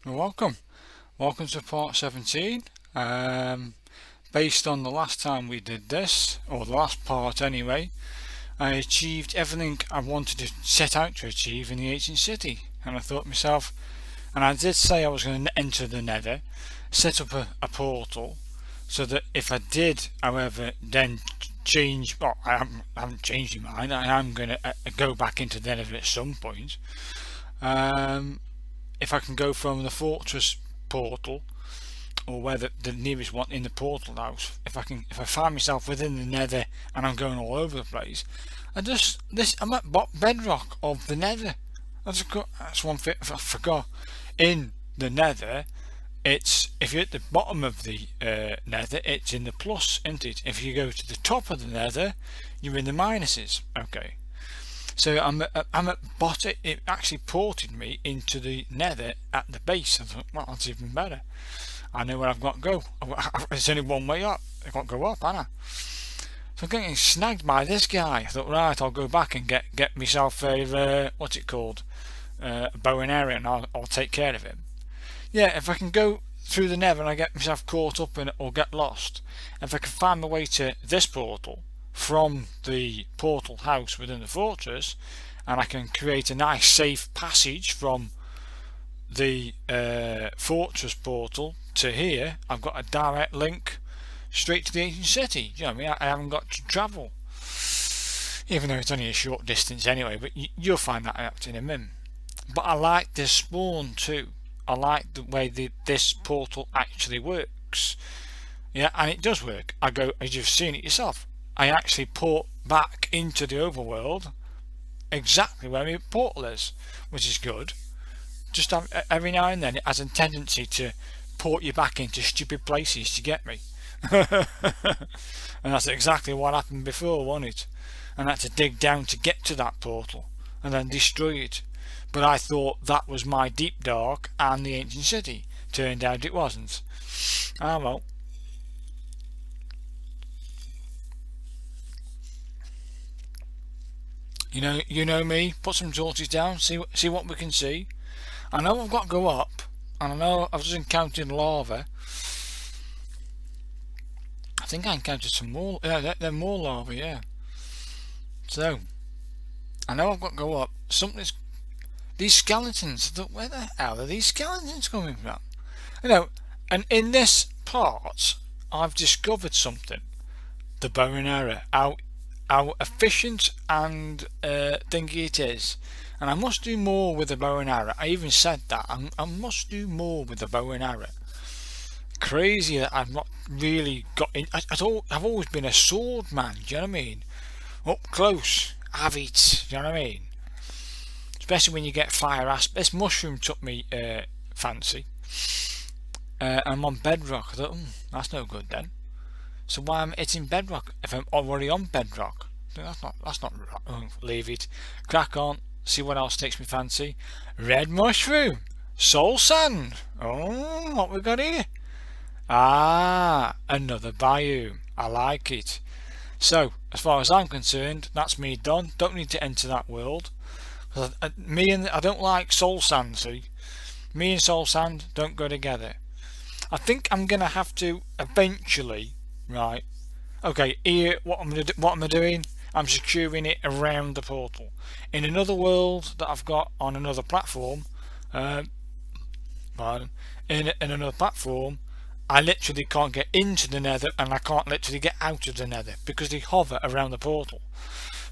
Well, welcome to part 17. Based on the last time we did this, or the last part anyway, I achieved everything I wanted to set out to achieve in the ancient city. And I thought to myself, and I did say I was going to enter the nether, set up a portal, so that if I did, however, then change, well, I haven't changed my mind, I am going to go back into the nether at some point. Um, if I can go from the fortress portal, or where the nearest one in the portal house, if I find myself within the nether and I'm going all over the place, I'm at bedrock of the nether. That's one thing I forgot. In the nether, it's if you're at the bottom of the nether, it's in the plus, isn't it? If you go to the top of the nether, you're in the minuses. Okay. So I'm at bottom. It actually ported me into the nether at the base. I thought, well, that's even better. I know where I've got to go. There's only one way up. I've got to go up, haven't I? So I'm getting snagged by this guy. I thought, right, I'll go back and get myself a what's it called, a bow and arrow, and I'll take care of him. Yeah, if I can go through the nether and I get myself caught up in it or get lost, if I can find my way to this portal from the portal house within the fortress, and I can create a nice safe passage from the fortress portal to here, I've got a direct link straight to the ancient city. You know what I mean? I haven't got to travel, even though it's only a short distance anyway. But you'll find that out in a minute. But I like the spawn too. I like the way this portal actually works. Yeah, and it does work. I go, as you've seen it yourself, I actually port back into the overworld exactly where my portal is, which is good. Just every now and then it has a tendency to port you back into stupid places to get me. And that's exactly what happened before, wasn't it? And I had to dig down to get to that portal and then destroy it. But I thought that was my deep dark and the ancient city. Turned out it wasn't. Ah well. You know me. Put some torches down. See what we can see. I know I've got to go up, and I know I've just encountered lava. I think I encountered some more. Yeah, they're more lava. Yeah. So I know I've got to go up. Something's these skeletons. Where the hell are these skeletons coming from? And in this part, I've discovered something. The bow and arrow. How efficient and thingy it is. And I must do more with the bow and arrow. I even said that. I must do more with the bow and arrow. Crazy that I've not really got in. I've always been a sword man. Do you know what I mean? Up close, have it. Do you know what I mean? Especially when you get fire asp. This mushroom took me fancy. I'm on bedrock. I thought, that's no good then. So why am I hitting bedrock if I'm already on bedrock? That's not right. Leave it. Crack on. See what else takes me fancy. Red mushroom. Soul sand. Oh, what we got here? Ah, another biome. I like it. So, as far as I'm concerned, that's me done. Don't need to enter that world. I don't like soul sand. See, me and soul sand don't go together. I think I'm gonna have to eventually. Right. Okay. Here, what am I doing? I'm securing it around the portal. In another world that I've got on another platform, pardon, in another platform, I literally can't get into the nether and I can't literally get out of the nether because they hover around the portal.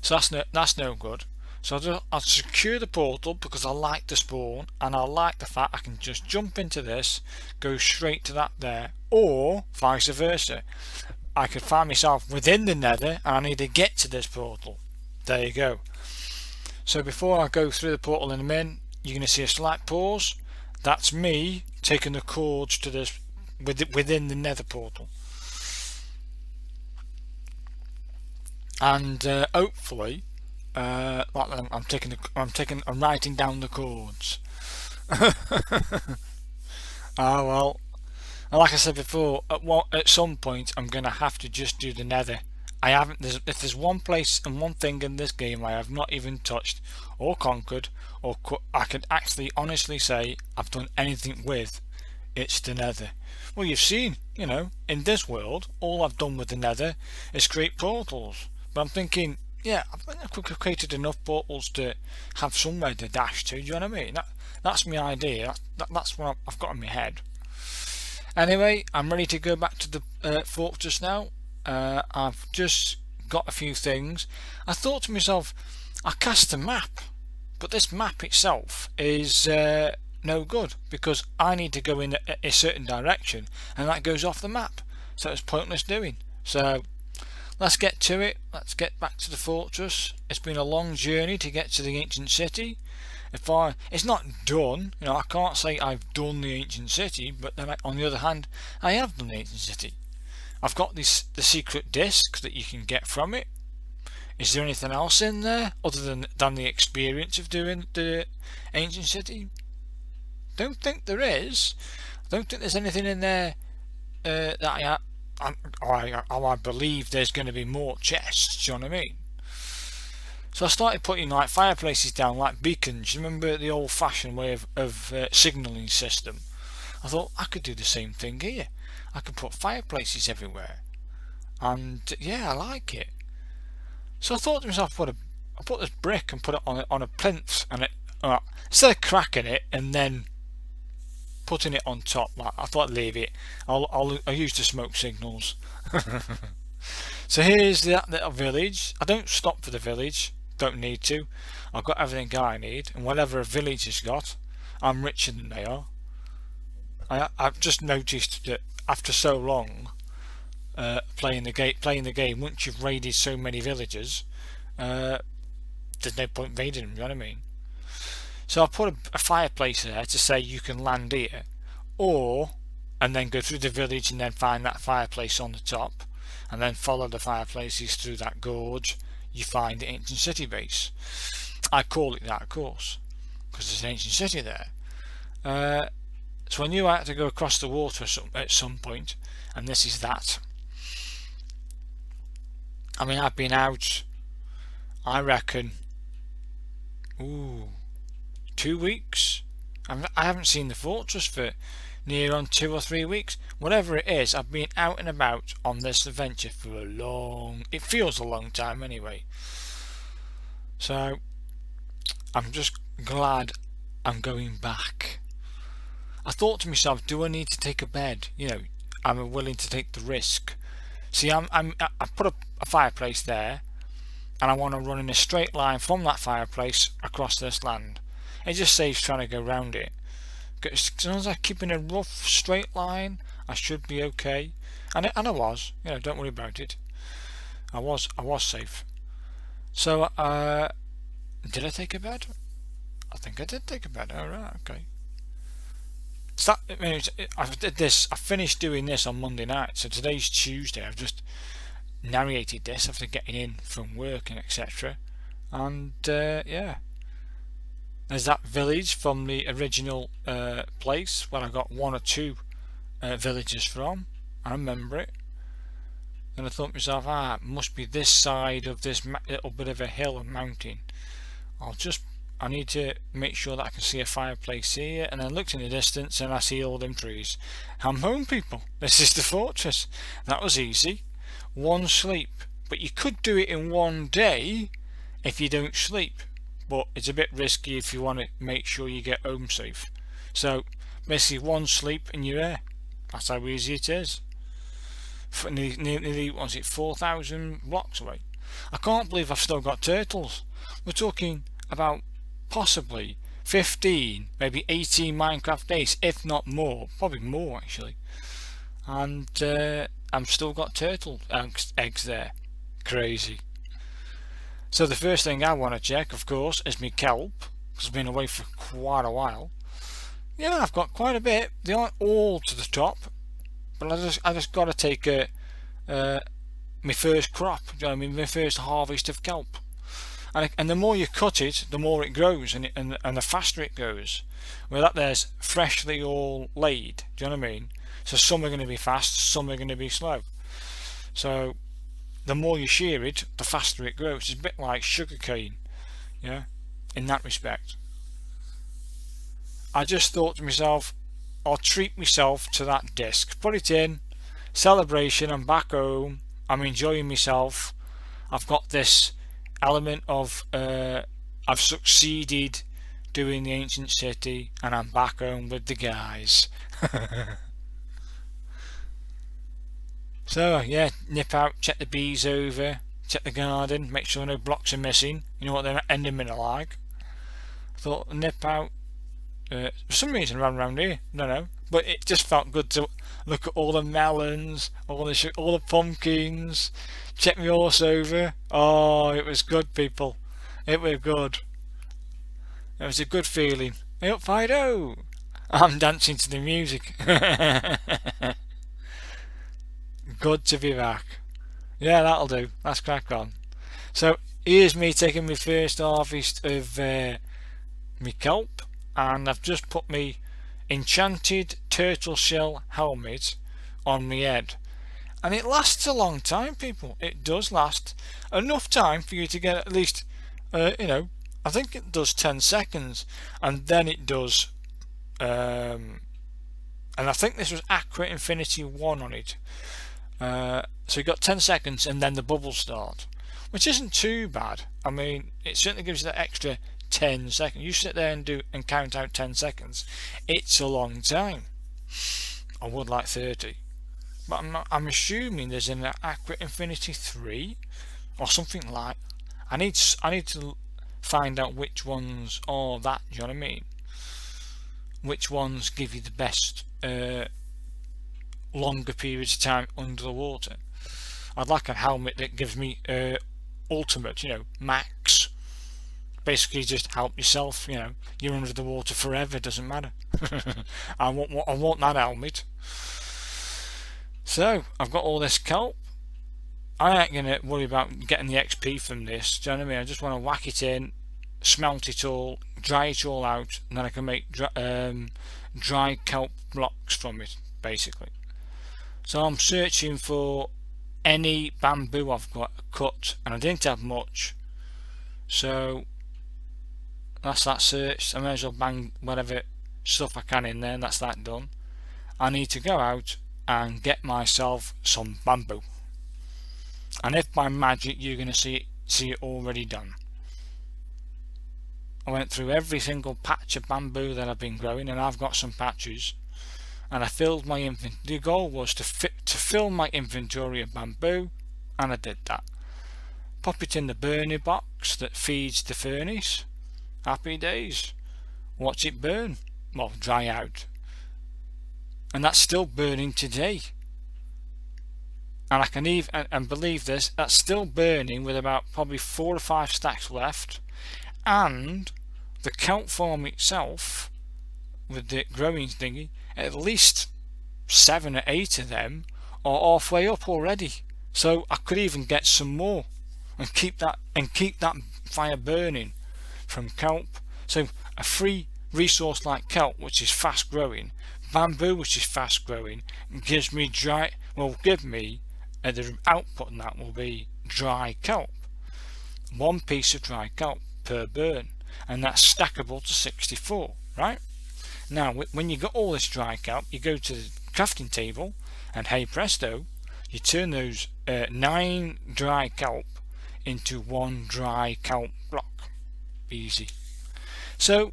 So that's no good. So I'll secure the portal because I like the spawn and I like the fact I can just jump into this, go straight to that there, or vice versa. I could find myself within the nether and I need to get to this portal. There you go. So before I go through the portal in a minute, you're going to see a slight pause. That's me taking the cords to this within the nether portal. And hopefully, I'm writing down the chords. Ah well, and like I said before, at some point I'm gonna have to just do the nether I haven't. If there's one place and one thing in this game I have not even touched or conquered, or I could actually honestly say I've done anything with, it's the Nether. Well, you've seen, in this world, all I've done with the Nether is create portals. But I'm thinking, yeah, I've created enough portals to have somewhere to dash to. Do you know what I mean? That's my idea. That's what I've got in my head. Anyway, I'm ready to go back to the fortress now. I've just got a few things. I thought to myself, I cast a map, but this map itself is no good because I need to go in a certain direction and that goes off the map, so it's pointless doing. So let's get to it. Let's get back to the fortress. It's been a long journey to get to the ancient city. It's not done, I can't say I've done the ancient city, but then on the other hand, I have done the ancient city. I've got the secret disc that you can get from it. Is there anything else in there other than the experience of doing the ancient city? Don't think there is. I don't think there's anything in there that I believe there's going to be more chests. Do you know what I mean? So I started putting like fireplaces down, like beacons. You remember the old-fashioned way of signalling system? I thought I could do the same thing here. I could put fireplaces everywhere, and yeah, I like it. So I thought to myself, I put this brick and put it on a plinth, and instead of cracking it and then putting it on top, like, I thought I'd leave it. I'll use the smoke signals. So here's that little village. I don't stop for the village. Don't need to. I've got everything I need, and whatever a village has got, I'm richer than they are. I've just noticed that after so long playing the game, once you've raided so many villages, there's no point raiding them. You know what I mean? So I put a fireplace there to say you can land here, and then go through the village and then find that fireplace on the top, and then follow the fireplaces through that gorge. You find the ancient city base. I call it that, of course, because there's an ancient city there. So I knew I had to go across the water at some point, and this is that. I mean, I've been out, I reckon, 2 weeks. I haven't seen the fortress for near on 2 or 3 weeks. Whatever it is, I've been out and about on this adventure for it feels a long time anyway. So I'm just glad I'm going back. I thought to myself, do I need to take a bed? I'm willing to take the risk. See, I put a fireplace there, and I want to run in a straight line from that fireplace across this land. It just saves trying to go round it. As long as I keep in a rough straight line, I should be okay. And I was, don't worry about it. I was safe. So did I take a bed? I think I did take a bed. All right, okay. I finished doing this on Monday night, so today's Tuesday. I've just narrated this after getting in from work and etc. And yeah, there's that village from the original place where I got 1 or 2 villagers from. I remember it. And I thought to myself, it must be this side of this little bit of a hill and mountain. I need to make sure that I can see a fireplace here, and I looked in the distance and I see all them trees. I'm home, people. This is the fortress. That was easy. 1 sleep. But you could do it in 1 day if you don't sleep. But it's a bit risky if you want to make sure you get home safe. So basically 1 sleep and you're there. That's how easy it is. Nearly, was it 4,000 blocks away? I can't believe I've still got turtles. We're talking about possibly 15, maybe 18 Minecraft days, if not more, probably more actually. And I've still got turtle eggs there. Crazy. So the first thing I want to check, of course, is my kelp, because I've been away for quite a while. Yeah, I've got quite a bit. They aren't all to the top, but I just got to take my first crop. Do you know what I mean? My first harvest of kelp. And the more you cut it, the more it grows, and the faster it goes. Well, that there's freshly all laid. Do you know what I mean? So some are going to be fast, some are going to be slow. So the more you shear it, the faster it grows. It's a bit like sugarcane, yeah, in that respect. I just thought to myself, I'll treat myself to that disc. Put it in, celebration, I'm back home, I'm enjoying myself. I've got this element of I've succeeded doing the ancient city, and I'm back home with the guys. So yeah, nip out, check the bees over, check the garden, make sure no blocks are missing. You know what the endermen are like. Thought nip out. For some reason around here, I don't know, but it just felt good to look at all the melons, all the pumpkins, check my horse over. Oh, it was good, people. It was good. It was a good feeling. Hey up, Fido! I'm dancing to the music. Good to be back. Yeah, that'll do. Let's crack on. So here's me taking my first harvest of my kelp, and I've just put my enchanted turtle shell helmet on my head, and it lasts a long time, people. It does last enough time for you to get at least I think it does 10 seconds, and then it does and I think this was Aqua Infinity 1 on it. So you got 10 seconds and then the bubbles start, which isn't too bad. I mean, it certainly gives you that extra 10 seconds. You sit there and count out 10 seconds. It's a long time. I would like 30, but I'm assuming there's an Aqua Infinity 3 or something like. I need to find out which ones are that. Do you know what I mean? Which ones give you the best longer periods of time under the water. I'd like a helmet that gives me ultimate, max. Basically, just help yourself. You're under the water forever. Doesn't matter. I want that helmet. So I've got all this kelp. I ain't gonna worry about getting the XP from this. Do you know what I mean? I just want to whack it in, smelt it all, dry it all out, and then I can make dry kelp blocks from it, basically. So I'm searching for any bamboo I've got cut, and I didn't have much, so that's that search. I may as well bang whatever stuff I can in there, and that's that done. I need to go out and get myself some bamboo, and if by magic you're going to see it already done. I went through every single patch of bamboo that I've been growing, and I've got some patches, and I filled my inventory. The goal was to fill my inventory of bamboo, and I did that. Pop it in the burner box that feeds the furnace. Happy days. Watch it burn. Well, dry out. And that's still burning today. And I can even, and believe this, that's still burning with about probably 4 or 5 stacks left. And the kelp farm itself, with the growing thingy, at least 7 or 8 of them are halfway up already. So I could even get some more and keep that fire burning from kelp. So a free resource like kelp, which is fast growing, bamboo, which is fast growing, gives me the output, and that will be dry kelp. 1 piece of dry kelp per burn, and that's stackable to 64, right? Now when you got all this dry kelp, you go to the crafting table, and hey presto, you turn those 9 dry kelp into 1 dry kelp block. Easy. So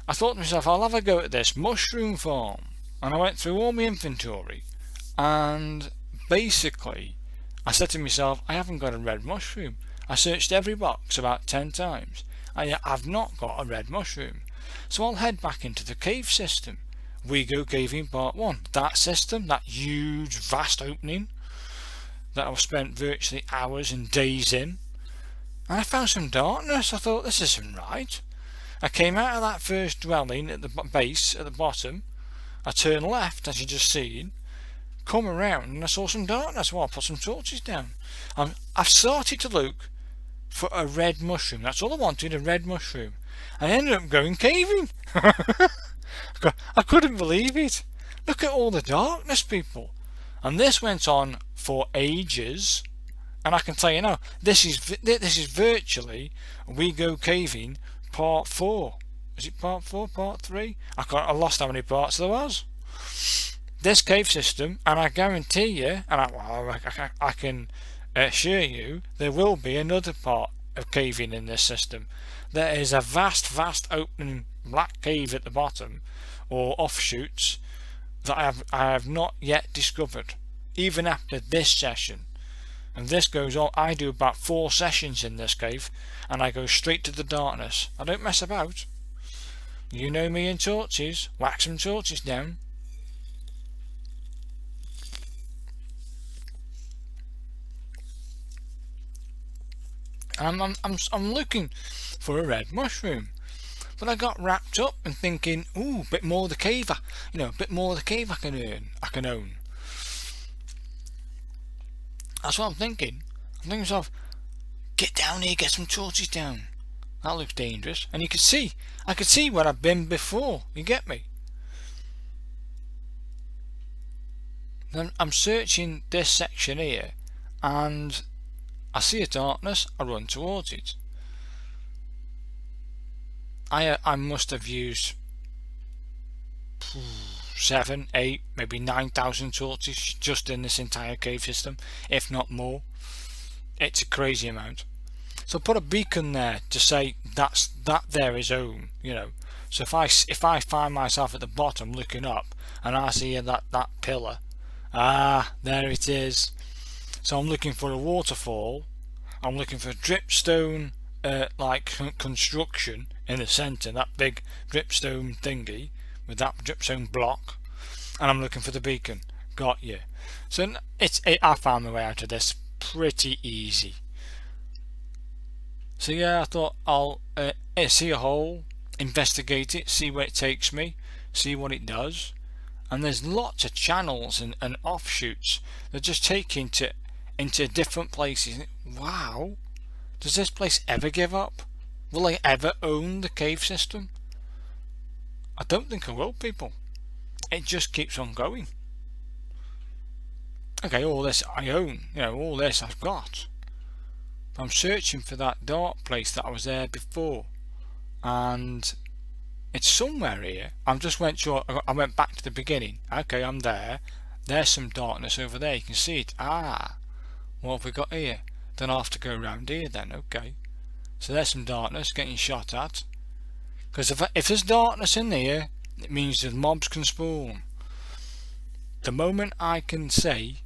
I thought to myself, I'll have a go at this mushroom farm, and I went through all my inventory, and basically I said to myself, I haven't got a red mushroom. I searched every box about 10 times. I've not got a red mushroom. So I'll head back into the cave system. We Go Caving Part 1. That system, that huge vast opening that I've spent virtually hours and days in. And I found some darkness. I thought, this isn't right. I came out of that first dwelling at the base, at the bottom. I turned left, as you just seen. Come around and I saw some darkness. Well, I put some torches down. I've started to look for a red mushroom. That's all I wanted, a red mushroom. I ended up going caving. I couldn't believe it. Look at all the darkness, people. And this went on for ages. And I can tell you now, this is virtually We Go Caving Part 4. Is it Part 4, Part 3? I lost how many parts there was. This cave system, and I guarantee you, and I can assure you, there will be another part of caving in this system. There is a vast opening black cave at the bottom, or offshoots, that I have not yet discovered, even after this session. And this goes on. I do about 4 sessions in this cave, and I go straight to the darkness. I don't mess about. You know me and torches. Whack some torches down. I'm looking for a red mushroom, but I got wrapped up in thinking, ooh, a bit more of the cave, a bit more of the cave I can own. That's what I'm thinking. I'm thinking to myself, get down here, get some torches down. That looks dangerous. And I could see where I've been before. You get me? Then I'm searching this section here, and I see a darkness. I run towards it. I must have used 7, 8, maybe 9,000 torches just in this entire cave system, if not more. It's a crazy amount. So put a beacon there to say that there is home, So if I find myself at the bottom looking up and I see that pillar, there it is. So I'm looking for a waterfall. I'm looking for a dripstone like construction in the centre, that big dripstone thingy with that dripstone block, and I'm looking for the beacon. Got you. So I found my way out of this pretty easy. So yeah, I thought I'll see a hole, investigate it, see where it takes me, see what it does. And there's lots of channels and offshoots that just take you into different places. Wow, does this place ever give up? Will I ever own the cave system? I don't think I will, people. It just keeps on going. Okay, all this I own, all this I've got. I'm searching for that dark place that I was there before, and it's somewhere here. I went back to the beginning. Okay, I'm there. There's some darkness over there. You can see it. What have we got here? Then I'll have to go around here then. Okay, so there's some darkness getting shot at. Because if there's darkness in here, it means the mobs can spawn. The moment I can say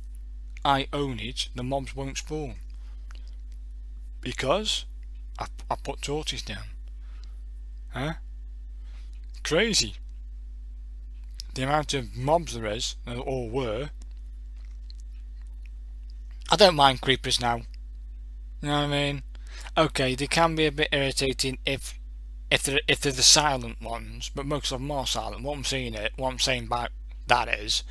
I own it, the mobs won't spawn. Because I put torches down. Huh? Crazy. The amount of mobs there is, or were. I don't mind creepers now. You know what I mean? Okay, they can be a bit irritating if they're the silent ones, but most of them are silent. What I'm saying about that is,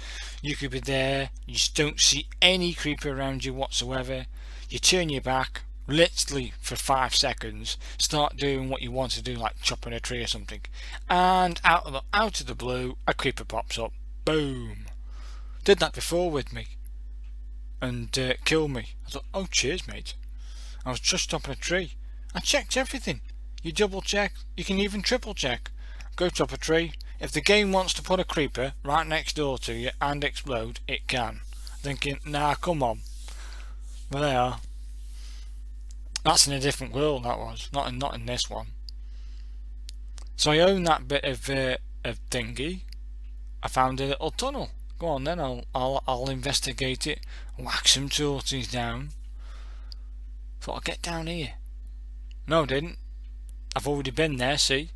you could be there, you just don't see any creeper around you whatsoever. You turn your back, literally for 5 seconds, start doing what you want to do, like chopping a tree or something, and out of the blue, a creeper pops up. Boom! Did that before with me, and killed me. I thought, oh cheers mate. I was just chopping a tree. I checked everything. You double check, you can even triple check. Go chop a tree. If the game wants to put a creeper right next door to you and explode, it can. Thinking, nah, come on. But they are. That's in a different world, that was. Not in this one. So I own that bit of thingy. I found a little tunnel. Go on then, I'll investigate it. Whack some torches down. Thought I'd get down here. No, I didn't. I've already been there, see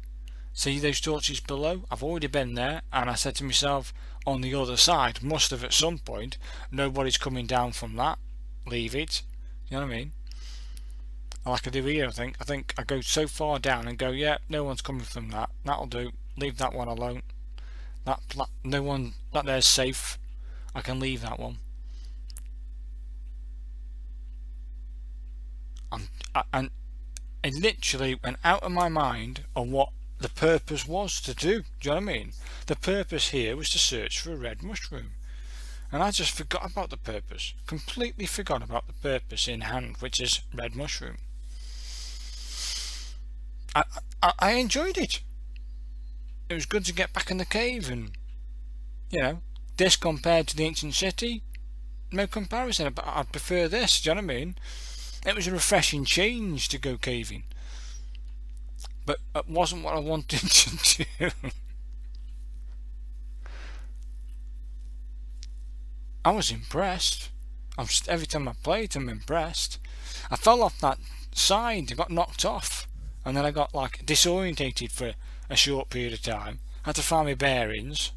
those torches below? I've already been there, and I said to myself, on the other side, must have at some point, nobody's coming down from that. Leave it. You know what I mean? Like I do here, I think I go so far down and go, yeah, no one's coming from that. That'll do. Leave that one alone. That there's safe. I can leave that one. And it literally went out of my mind on what the purpose was to do. Do you know what I mean? The purpose here was to search for a red mushroom. and I just forgot about the purpose. Completely forgot about the purpose in hand, which is red mushroom. I enjoyed it. It was good to get back in the cave, and this compared to the ancient city, no comparison. But I'd prefer this. Do you know what I mean? It was a refreshing change to go caving, but it wasn't what I wanted to do. I was impressed. Every time I played, I'm impressed. I fell off that side. I got knocked off, and then I got like disorientated for a short period of time. I had to find my bearings,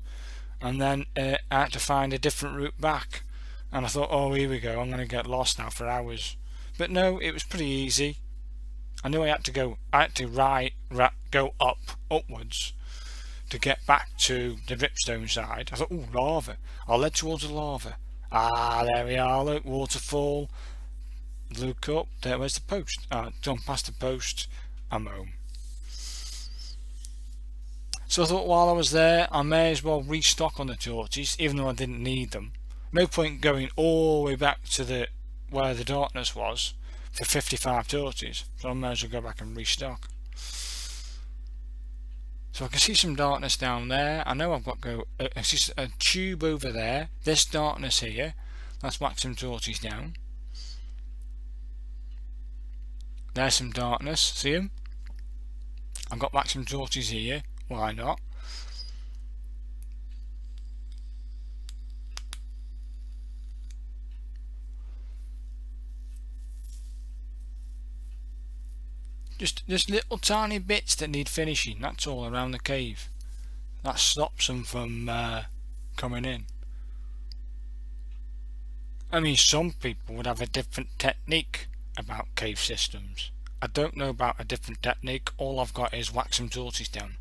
and then I had to find a different route back. And I thought, oh, here we go. I'm going to get lost now for hours. But no, it was pretty easy. I knew I had to go. I had to go upwards to get back to the dripstone side. I thought, oh, lava. I'll head towards the lava. Ah, there we are. Look, waterfall. Look up. There, where's the post? Jump past the post. I'm home. So I thought while I was there, I may as well restock on the torches, even though I didn't need them. No point going all the way back to where the darkness was for 55 torches, so I may as well go back and restock. So I can see some darkness down there. I know I've got to go. I see a tube over there. This darkness here. Let's whack some torches down. There's some darkness. See them? I've got back some torches here. Why not? Just little tiny bits that need finishing. That's all around the cave. That stops them from coming in. I mean, some people would have a different technique about cave systems. I don't know about a different technique. All I've got is whack some torches down.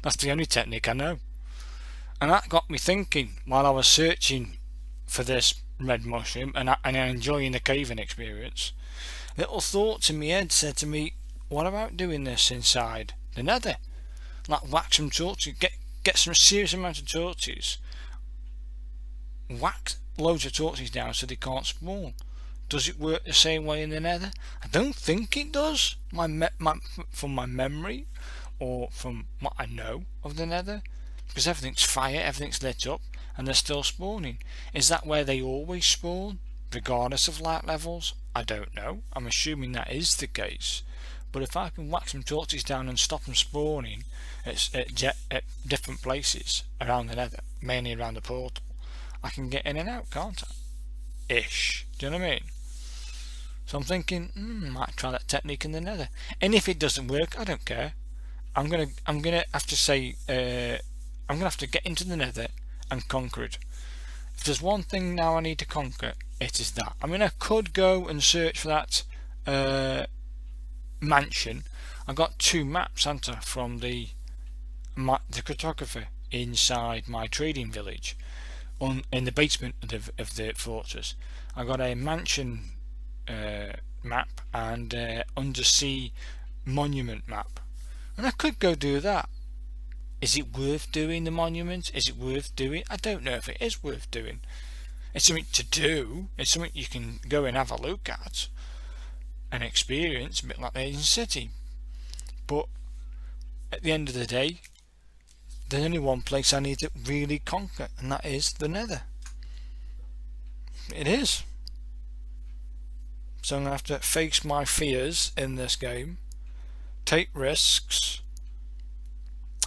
That's the only technique I know. And that got me thinking while I was searching for this red mushroom and enjoying the caving experience. Little thoughts in my head said to me, what about doing this inside the nether? Like whack some torches, get some serious amount of torches, whack loads of torches down so they can't spawn. Does it work the same way in the nether? I don't think it does, from my memory or from what I know of the nether, because everything's fire, everything's lit up, and they're still spawning. Is that where they always spawn, regardless of light levels? I don't know. I'm assuming that is the case. But if I can whack some torches down and stop them spawning at different places around the nether, mainly around the portal, I can get in and out, can't I? Ish. Do you know what I mean? So I'm thinking, might try that technique in the nether. And if it doesn't work, I don't care. I'm gonna have to say, I'm gonna have to get into the nether and conquer it. If there's one thing now I need to conquer, it is that. I mean, I could go and search for that mansion. I got 2 maps, haven't I, from the cartographer inside my trading village, in the basement of the fortress. I got a mansion map and undersea monument map, and I could go do that. Is it worth doing the monuments? Is it worth doing? I don't know if it is worth doing. It's something to do. It's something you can go and have a look at and experience, a bit like the Ancient City. But at the end of the day, there's only one place I need to really conquer, and that is the nether. It is. So I'm going to have to face my fears in this game, take risks.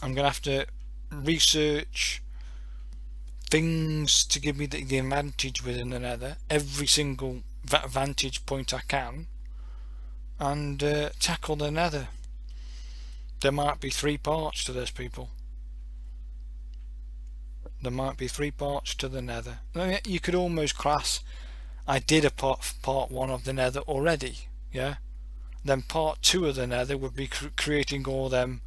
I'm going to have to research things to give me the advantage within the nether, every single vantage point I can, and tackle the nether. There might be 3 parts to this, people. There might be 3 parts to the nether. I mean, you could almost class I did a part 1 of the nether already, yeah? Then part 2 of the nether would be creating all them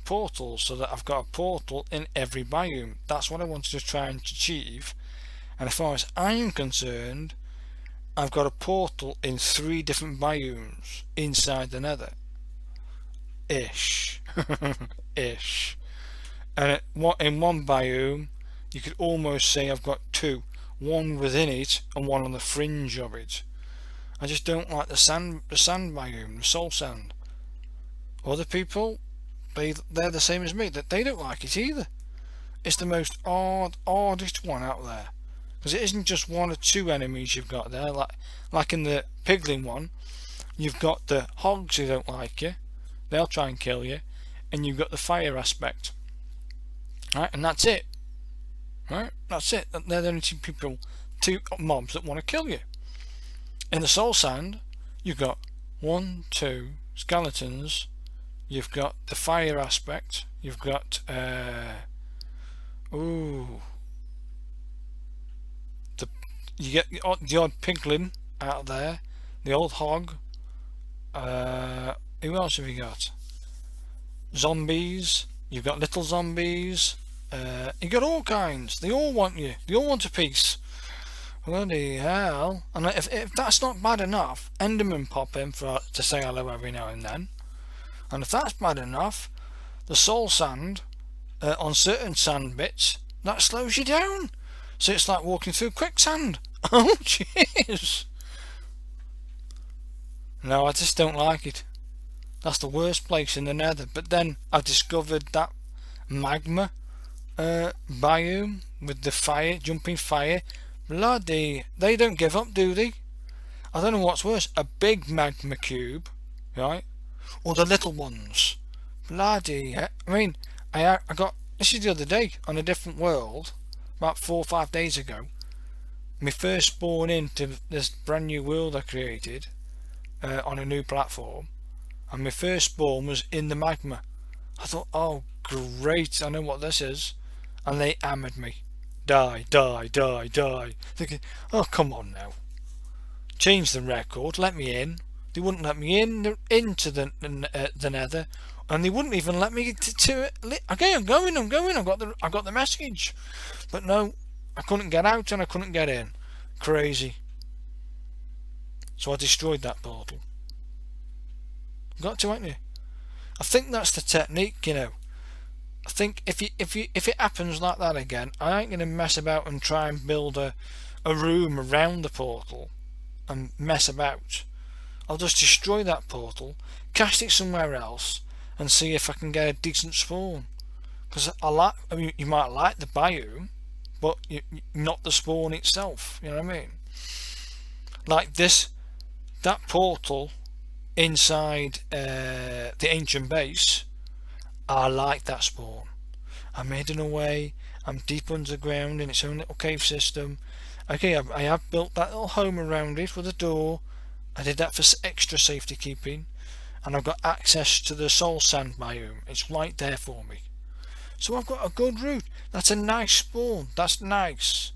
portals, so that I've got a portal in every biome. That's what I wanted to try and achieve, and as far as I'm concerned, I've got a portal in 3 different biomes inside the nether. Ish. Ish. And in one biome You could almost say I've got two, one within it and one on the fringe of it. I just don't like the sand biome, the soul sand. Other people, they're the same as me, that they don't like it either. It's the most oddest one out there, because it isn't just one or two enemies you've got there. Like in the piglin one, you've got the hogs who don't like you, they'll try and kill you, and you've got the fire aspect. Right, and that's it. Right, that's it. They're the only two mobs that want to kill you. In the soul sand, you've got 1, 2 skeletons. You've got the fire aspect. You've got you get the odd piglin out there, the old hog. Who else have you got? Zombies. You've got little zombies. You got all kinds. They all want you. They all want a piece. Bloody hell! And if that's not bad enough, Endermen pop in to say hello every now and then. And if that's bad enough, the soul sand on certain sand bits, that slows you down. So it's like walking through quicksand. Oh jeez! No, I just don't like it. That's the worst place in the Nether. But then I discovered that magma biome with the fire, jumping fire. Bloody, they don't give up, do they? I don't know what's worse, a big magma cube, right, or the little ones. Bloody, I mean, I got, this is the other day on a different world, about 4 or 5 days ago. My first spawn into this brand new world I created on a new platform, and my first spawn was in the magma. I thought, oh great, I know what this is, and they hammered me. Die, die, die, die. Thinking, oh come on now, change the record, let me in. They wouldn't let me into the Nether, and they wouldn't even let me to it. Okay, I'm going. I got the message, but no, I couldn't get out and I couldn't get in. Crazy. So I destroyed that portal. Got to, ain't you? I think that's the technique, you know. I think if it happens like that again, I ain't gonna mess about and try and build a room around the portal and mess about. I'll just destroy that portal, cast it somewhere else, and see if I can get a decent spawn. Because I mean, you might like the biome, but not the spawn itself. You know what I mean? Like that portal inside the ancient base. I like that spawn. I'm hidden away, I'm deep underground in its own little cave system. Okay, I have built that little home around it with a door. I did that for extra safety keeping, and I've got access to the soul sand biome. It's right there for me. So I've got a good route. That's a nice spawn. That's nice.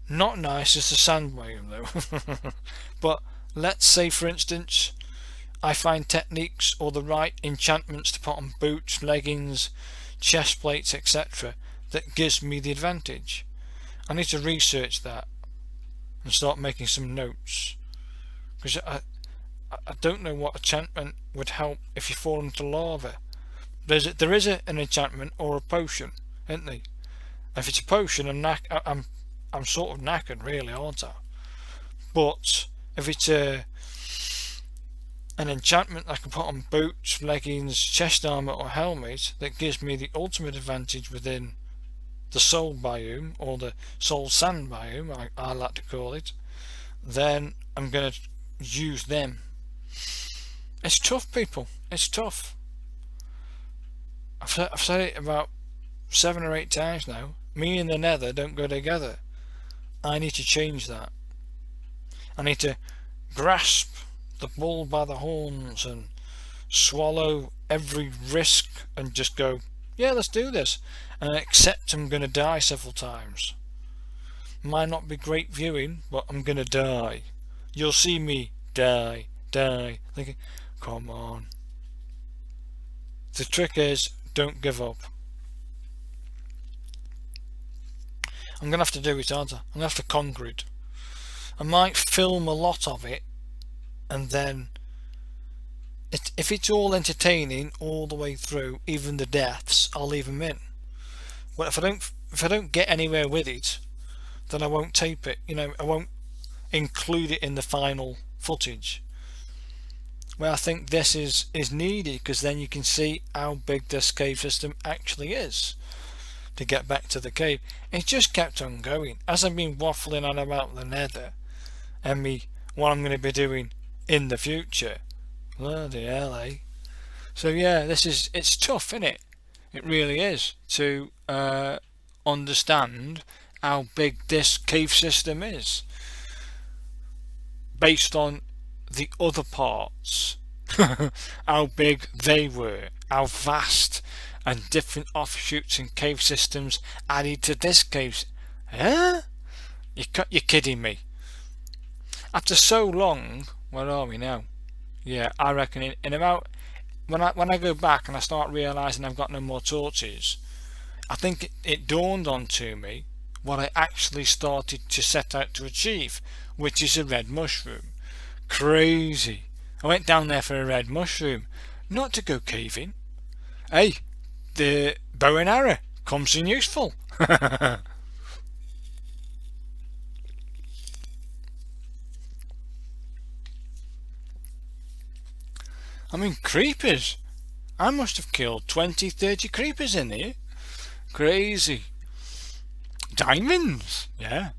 Not nice as the sand biome though. But let's say for instance I find techniques or the right enchantments to put on boots, leggings, chest plates, etc. that gives me the advantage. I need to research that and start making some notes, because I don't know what enchantment would help if you fall into lava. There is an enchantment or a potion, isn't there? If it's a potion, I'm sort of knackered really, aren't I? But if it's an enchantment I can put on boots, leggings, chest armor or helmet that gives me the ultimate advantage within the soul biome, or the soul sand biome I like to call it, then I'm going to use them. It's tough, people, it's tough. I've said it about 7 or 8 times now. Me and the Nether don't go together. I need to change that. I need to grasp the bull by the horns and swallow every risk and just go, yeah, let's do this, and accept I'm going to die several times. Might not be great viewing, but I'm going to die. You'll see me die, thinking, come on. The trick is, don't give up. I'm going to have to do it, aren't I? I'm going to have to conquer it. I might film a lot of it, and then if it's all entertaining all the way through, even the deaths, I'll leave them in. But if I don't get anywhere with it, then I won't tape it. You know, I won't include it in the final footage. Well, I think this is needed, because then you can see how big this cave system actually is. To get back to the cave, it just kept on going as I've been waffling on about the nether and what I'm going to be doing in the future. Bloody hell, eh? So yeah, it's tough, isn't it? It really is to understand how big this cave system is based on the other parts. How big they were, how vast, and different offshoots and cave systems added to this cave. Huh? You're kidding me. After so long, where are we now? Yeah, I reckon in about when I go back and I start realising I've got no more torches, I think it dawned onto me what I actually started to set out to achieve, which is a red mushroom. Crazy. I went down there for a red mushroom, not to go caving. Hey, the bow and arrow comes in useful. I mean, creepers. I must have killed 20-30 creepers in here. Crazy. Diamonds. Yeah.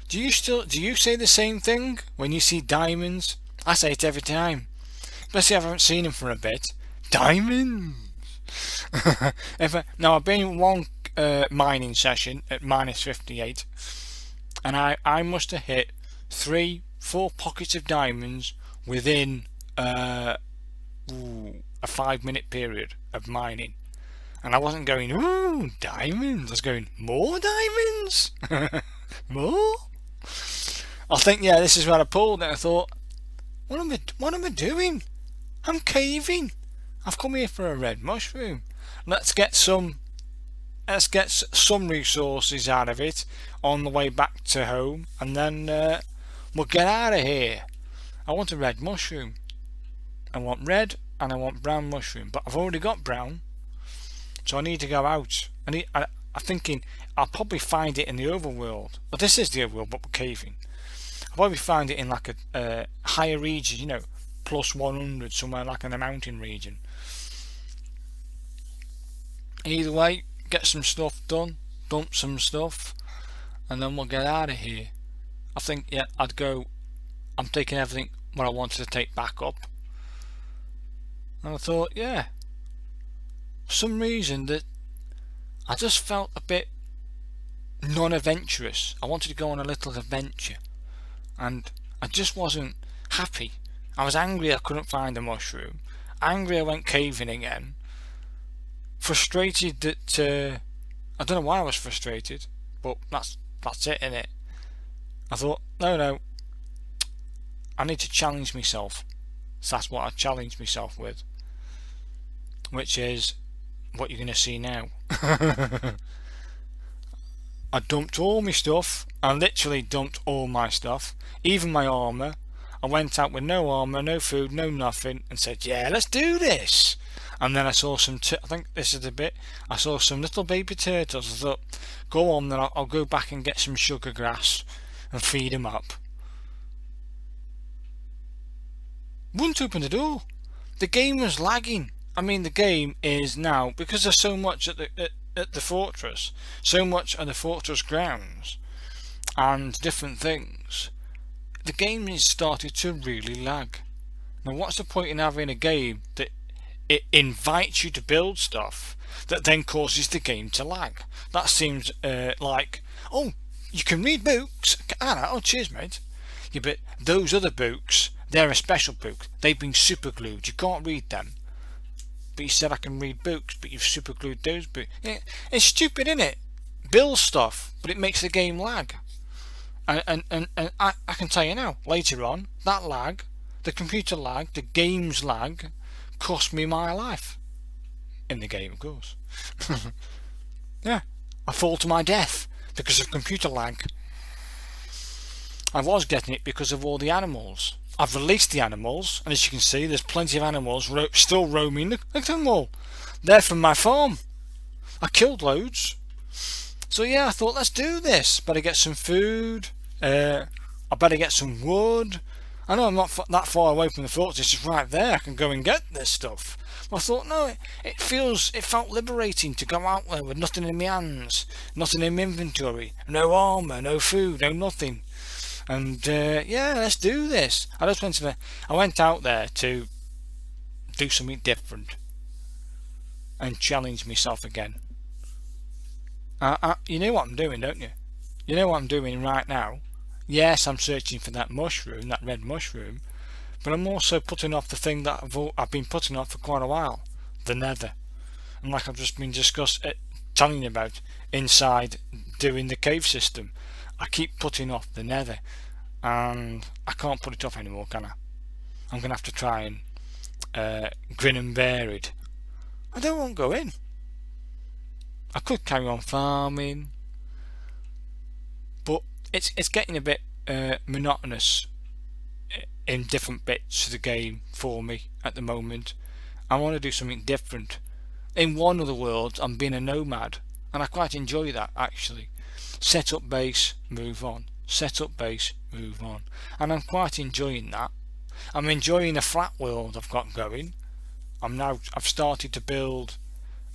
Do you say the same thing when you see diamonds? I say it every time. Especially if I haven't seen them for a bit. Diamonds. Now I've been in one mining session at -58, and I must have hit 3-4 pockets of diamonds within a 5-minute period of mining. And I wasn't going, ooh, diamonds. I was going, more diamonds? More? I think, yeah, this is where I pulled it. I thought, what am I doing? I'm caving. I've come here for a red mushroom. Let's get some resources out of it on the way back to home, and then we'll get out of here. I want a red mushroom. I want red and I want brown mushroom, but I've already got brown, so I need to go out. I'm thinking I'll probably find it in the overworld. But this is the overworld, but we're caving. I'll probably find it in like a higher region, you know, +100, somewhere like in the mountain region. Either way, get some stuff done, dump some stuff, and then we'll get out of here. I think, yeah, I'm taking everything what I wanted to take back up. And I thought, yeah, for some reason that I just felt a bit non-adventurous. I wanted to go on a little adventure, and I just wasn't happy. I was angry I couldn't find a mushroom, angry I went caving again, frustrated that I don't know why I was frustrated, but that's it, innit? I thought, no, I need to challenge myself. So that's what I challenged myself with, which is what you're going to see now. I dumped all my stuff. I literally dumped all my stuff, even my armour. I went out with no armour, no food, no nothing, and said, yeah, let's do this. And then I saw some, I think this is the bit, I saw some little baby turtles. I thought, go on, then I'll go back and get some sugar grass and feed them up. Wouldn't open the door. The game was lagging. I mean, the game is now, because there's so much at the fortress, so much at the fortress grounds, and different things, the game has started to really lag. Now, what's the point in having a game that it invites you to build stuff that then causes the game to lag? That seems like, oh, you can read books. Oh, cheers, mate. Yeah, but those other books, they're a special book. They've been super glued. You can't read them. But you said I can read books, but you've super glued those books. Yeah, it's stupid, isn't it? Build stuff, but it makes the game lag. And I can tell you now, later on, that lag, the computer lag, the game's lag, cost me my life. In the game, of course. Yeah, I fall to my death because of computer lag. I was getting it because of all the animals. I've released the animals, and as you can see, there's plenty of animals still roaming. Look at them all. They're from my farm. I killed loads. So yeah, I thought, let's do this. Better get some food. I better get some wood. I know I'm not that far away from the fortress, it's just right there. I can go and get this stuff. But I thought, no, it felt liberating to go out there with nothing in my hands, nothing in my inventory, no armour, no food, no nothing. And yeah, let's do this. I went out there to do something different and challenge myself again. You know what I'm doing, don't you? You know what I'm doing right now? Yes, I'm searching for that mushroom, that red mushroom, but I'm also putting off the thing that I've been putting off for quite a while, the nether. And like I've just been telling you about inside doing the cave system, I keep putting off the nether, and I can't put it off anymore, can I? I'm going to have to try and grin and bear it. I don't want to go in. I could carry on farming, but it's getting a bit monotonous in different bits of the game for me at the moment. I want to do something different. In one of the worlds, I'm being a nomad, and I quite enjoy that actually. Set up base, move on. Set up base, move on. And I'm quite enjoying that. I'm enjoying the flat world I've got going. I've started to build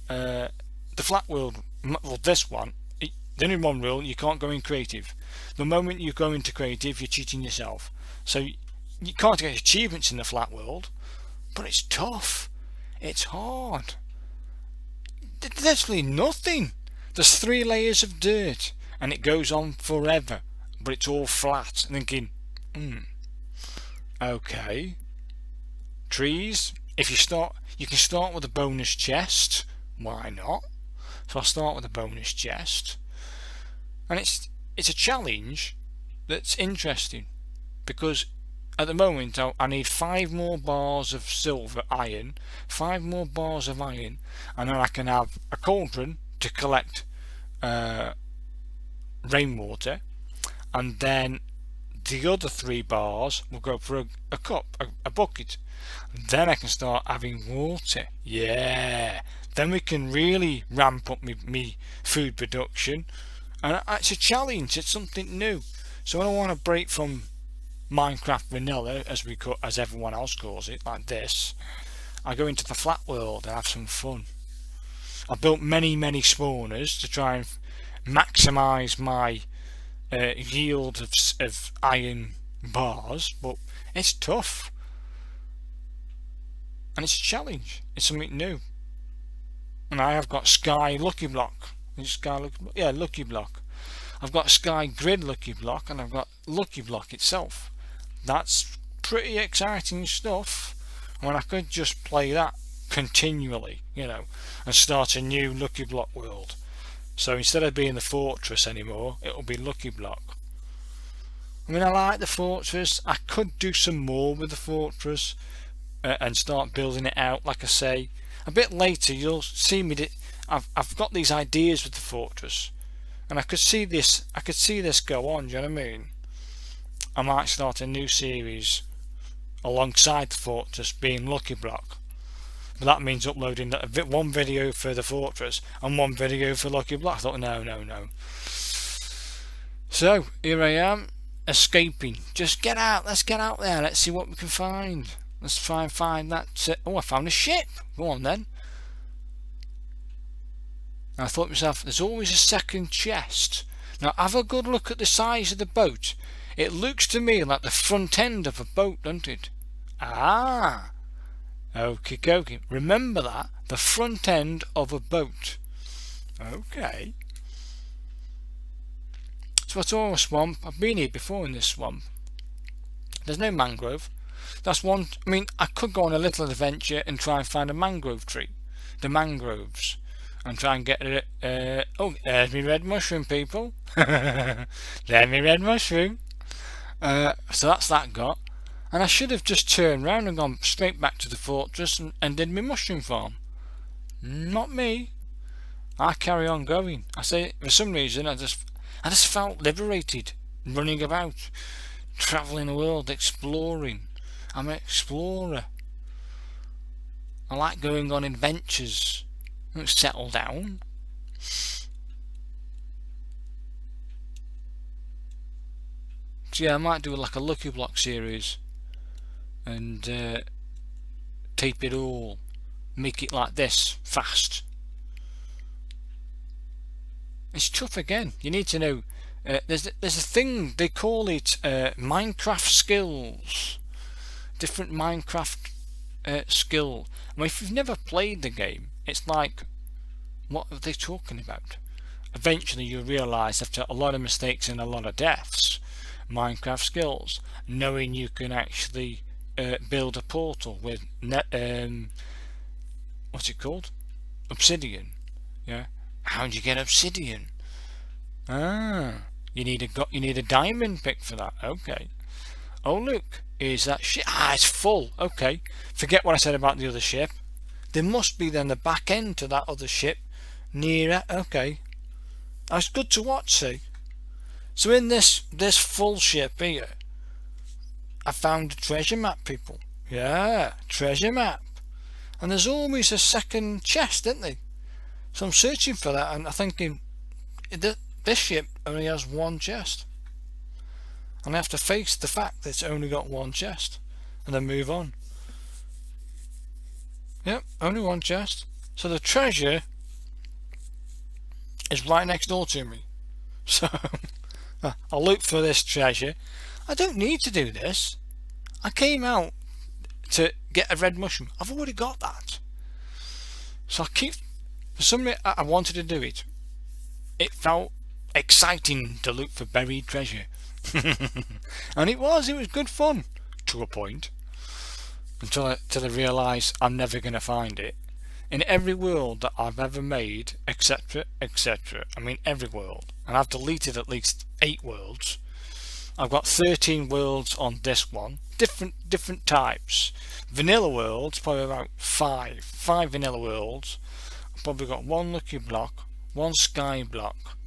the flat world. Well, this one, the only one rule: you can't go in creative. The moment you go into creative, you're cheating yourself. So you can't get achievements in the flat world, but it's tough. It's hard. There's literally nothing. There's 3 layers of dirt, and it goes on forever, but it's all flat. And thinking, okay. Trees. If you can start with a bonus chest. Why not? So I'll start with a bonus chest, and it's a challenge that's interesting, because at the moment I need 5 more bars of iron, 5 more bars of iron, and then I can have a cauldron to collect rainwater, and then the other 3 bars will go for a cup, a bucket. Then I can start having water. Yeah, then we can really ramp up me food production, and it's a challenge. It's something new. So I don't want to break from Minecraft vanilla, as everyone else calls it, like this. I go into the flat world and have some fun. I built many spawners to try and maximise my yield of iron bars, but it's tough, and it's a challenge. It's something new. And I have got Sky Lucky Block. Lucky Block. I've got Sky Grid Lucky Block, and I've got Lucky Block itself. That's pretty exciting stuff. When I could just play that continually, and start a new Lucky Block world. So instead of being the fortress anymore, it'll be Lucky Block. I mean, I like the fortress. I could do some more with the fortress and start building it out. Like I say, a bit later you'll see me. I've got these ideas with the fortress, and I could see this go on. Do you know what I mean? I might start a new series alongside the fortress, being Lucky Block. But that means uploading one video for the fortress and one video for Lucky Block. I thought, no. So here I am, escaping. Just get out. Let's get out there. Let's see what we can find. Let's try and find that. I found a ship. Go on then. And I thought to myself, there's always a second chest. Now have a good look at the size of the boat. It looks to me like the front end of a boat, doesn't it? Ah. Okie dokie. Remember that. The front end of a boat. Okay. So I saw a swamp. I've been here before in this swamp. There's no mangrove. That's one. I mean, I could go on a little adventure and try and find a mangrove tree. The mangroves. And try and get it. There's me red mushroom, people. There's me red mushroom. So that's that got. And I should have just turned round and gone straight back to the fortress and did my mushroom farm. Not me. I carry on going. I say, for some reason, I just felt liberated, running about, travelling the world, exploring. I'm an explorer. I like going on adventures. I don't settle down. blocks. Yeah, I might do like a Lucky Block series and tape it all, make it like this fast. It's tough again. You need to know. There's a thing they call it Minecraft skills. Different Minecraft skill. I mean, if you've never played the game, it's like, what are they talking about? Eventually you realise after a lot of mistakes and a lot of deaths, Minecraft skills, knowing you can actually build a portal with what's it called? Obsidian. Yeah. How do you get obsidian? You need a diamond pick for that. Okay. Oh look, is that ship? It's full. Okay. Forget what I said about the other ship. There must be then the back end to that other ship nearer. Okay. That's good to watch, see. So in this full ship here, I found a treasure map, people. Yeah, treasure map. And there's always a second chest, isn't there? So I'm searching for that and I'm thinking, this ship only has one chest. And I have to face the fact that it's only got one chest. And then move on. Yep, only one chest. So the treasure is right next door to me. So I'll look for this treasure. I don't need to do this. I came out to get a red mushroom. I've already got that. So for some reason I wanted to do it. It felt exciting to look for buried treasure. And it was good fun to a point, until I realised I'm never going to find it. In every world that I've ever made, etc, etc, I mean every world, and I've deleted at least 8 worlds. I've got 13 worlds on this one, different types. Vanilla worlds, probably about 5 vanilla worlds. I've probably got 1 lucky block, 1 sky block,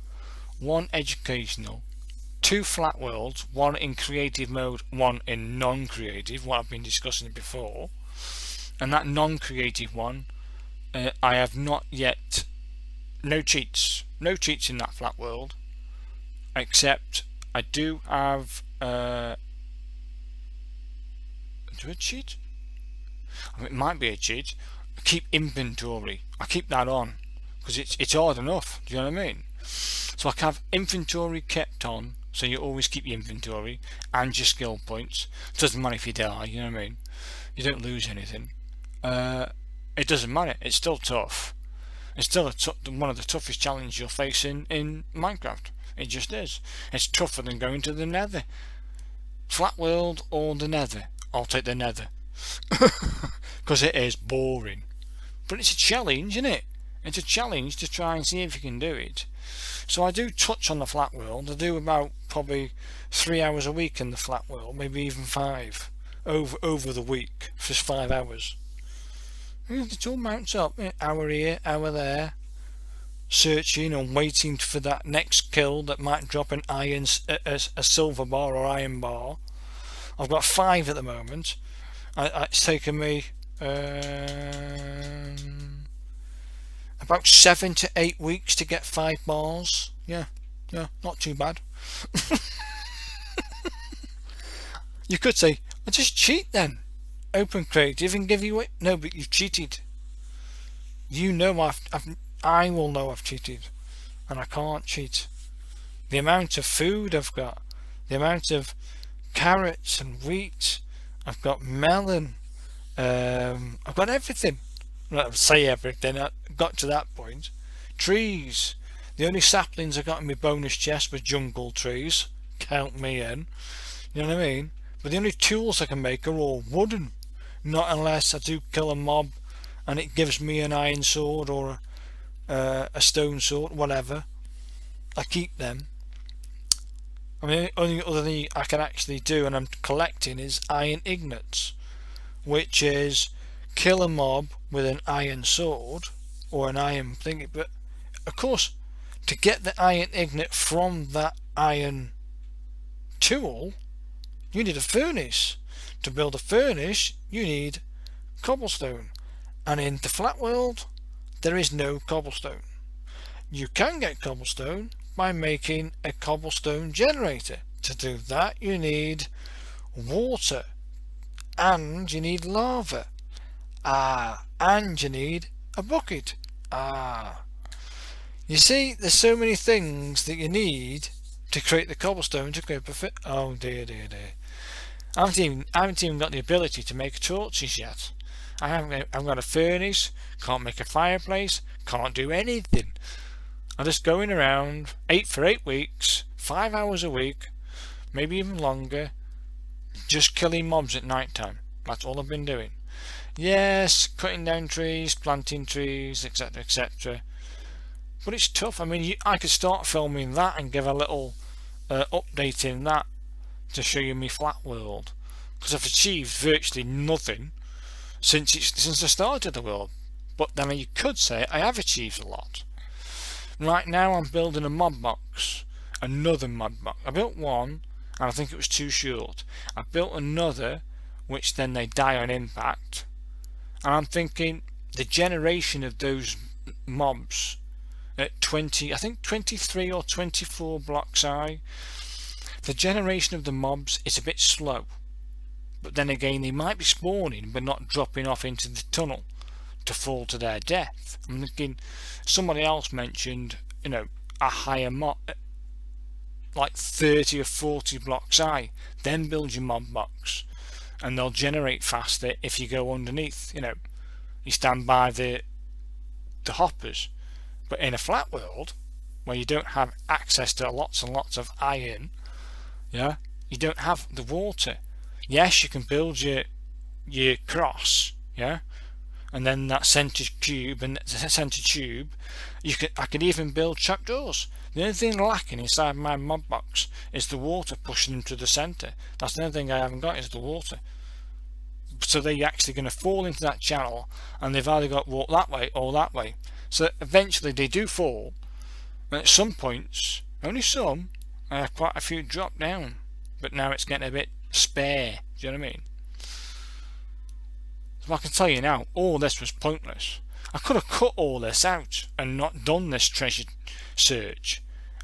1 educational, 2 flat worlds, 1 in creative mode, 1 in non-creative, what I've been discussing before. And that non-creative one, I have not yet, no cheats in that flat world, except I do have do a cheat? I mean, it might be a cheat. Keep inventory. I keep that on because it's hard enough. Do you know what I mean? So I can have inventory kept on, so you always keep your inventory and your skill points. It doesn't matter if you die. You know what I mean? You don't lose anything. It doesn't matter. It's still tough. It's still one of the toughest challenges you'll face in Minecraft. It just is. It's tougher than going to the Nether. Flat world or the Nether? I'll take the Nether. Because it is boring. But it's a challenge, isn't it? It's a challenge to try and see if you can do it. So I do touch on the flat world. I do about probably 3 hours a week in the flat world, maybe even 5 over the week, just 5 hours. It all mounts up, hour here, hour there, searching and waiting for that next kill that might drop an a silver bar or iron bar. I've got 5 at the moment. It's taken me about 7 to 8 weeks to get 5 bars. Yeah, not too bad. You could say, I just cheat then. Open creative and give you it. No, but you've cheated. You know I will know I've cheated, and I can't cheat. The amount of food I've got, the amount of carrots and wheat, I've got melon, I've got everything. Well, I say everything. I got to that point. Trees. The only saplings I got in my bonus chest were jungle trees. Count me in. You know what I mean? But the only tools I can make are all wooden. Not unless I do kill a mob and it gives me an iron sword or a stone sword, whatever. I keep them. I mean, the only other thing I can actually do, and I'm collecting, is iron ingots, which is kill a mob with an iron sword or an iron thing. But of course, to get the iron ingot from that iron tool, you need a furnace. To build a furnace, you need cobblestone, and in the flat world there is no cobblestone. You can get cobblestone by making a cobblestone generator To do that you need water, and you need lava, and you need a bucket. You see, there's so many things that you need to create the cobblestone to create oh dear. I haven't even got the ability to make torches yet. I've got a furnace, can't make a fireplace, can't do anything. I'm just going around for 8 weeks, 5 hours a week, maybe even longer, just killing mobs at night time. That's all I've been doing. Yes, cutting down trees, planting trees, etc, etc. But it's tough. I mean, I could start filming that and give a little update in that to show you my flat world, because I've achieved virtually nothing since I started the world. But then you could say I have achieved a lot. Right now I'm building a mod box, another mod box. I built one and I think it was too short. I built another which then they die on impact, and I'm thinking the generation of those mobs at I think 23 or 24 blocks high, the generation of the mobs is a bit slow, but then again they might be spawning but not dropping off into the tunnel to fall to their death. I'm thinking somebody else mentioned, you know, a higher mob, like 30 or 40 blocks high, then build your mob box and they'll generate faster if you go underneath, you know, you stand by the hoppers. But in a flat world where you don't have access to lots and lots of iron, yeah, you don't have the water. Yes, you can build your cross, yeah, and then that center cube and the center tube, I could even build trapdoors. The only thing lacking inside my mod box is the water pushing them to the center. That's the only thing I haven't got, is the water. So they're actually going to fall into that channel, and they've either got to walk that way or that way. So eventually they do fall, and at some points, only some, quite a few drop down. But now it's getting a bit spare. Do you know what I mean? So I can tell you now, all this was pointless. I could have cut all this out and not done this treasure search.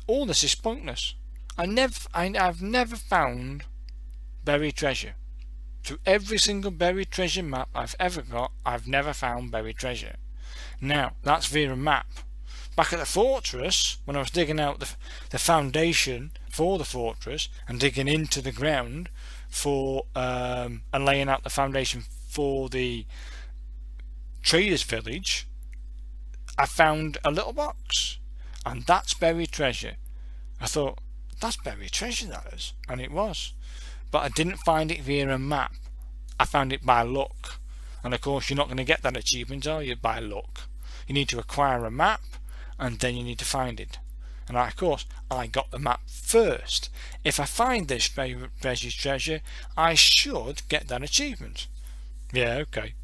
All this is pointless. I've never found buried treasure. Through every single buried treasure map I've ever got, I've never found buried treasure. Now, that's via a map. Back at the fortress, when I was digging out the foundation for the fortress and digging into the ground for and laying out the foundation for the traders village, I found a little box, and that's buried treasure. I thought, that's buried treasure, that is, and it was. But I didn't find it via a map. I found it by luck. And of course you're not going to get that achievement, are you, by luck? You need to acquire a map, and then you need to find it. And of course I got the map first. If I find this buried treasure, I should get that achievement. Yeah, okay.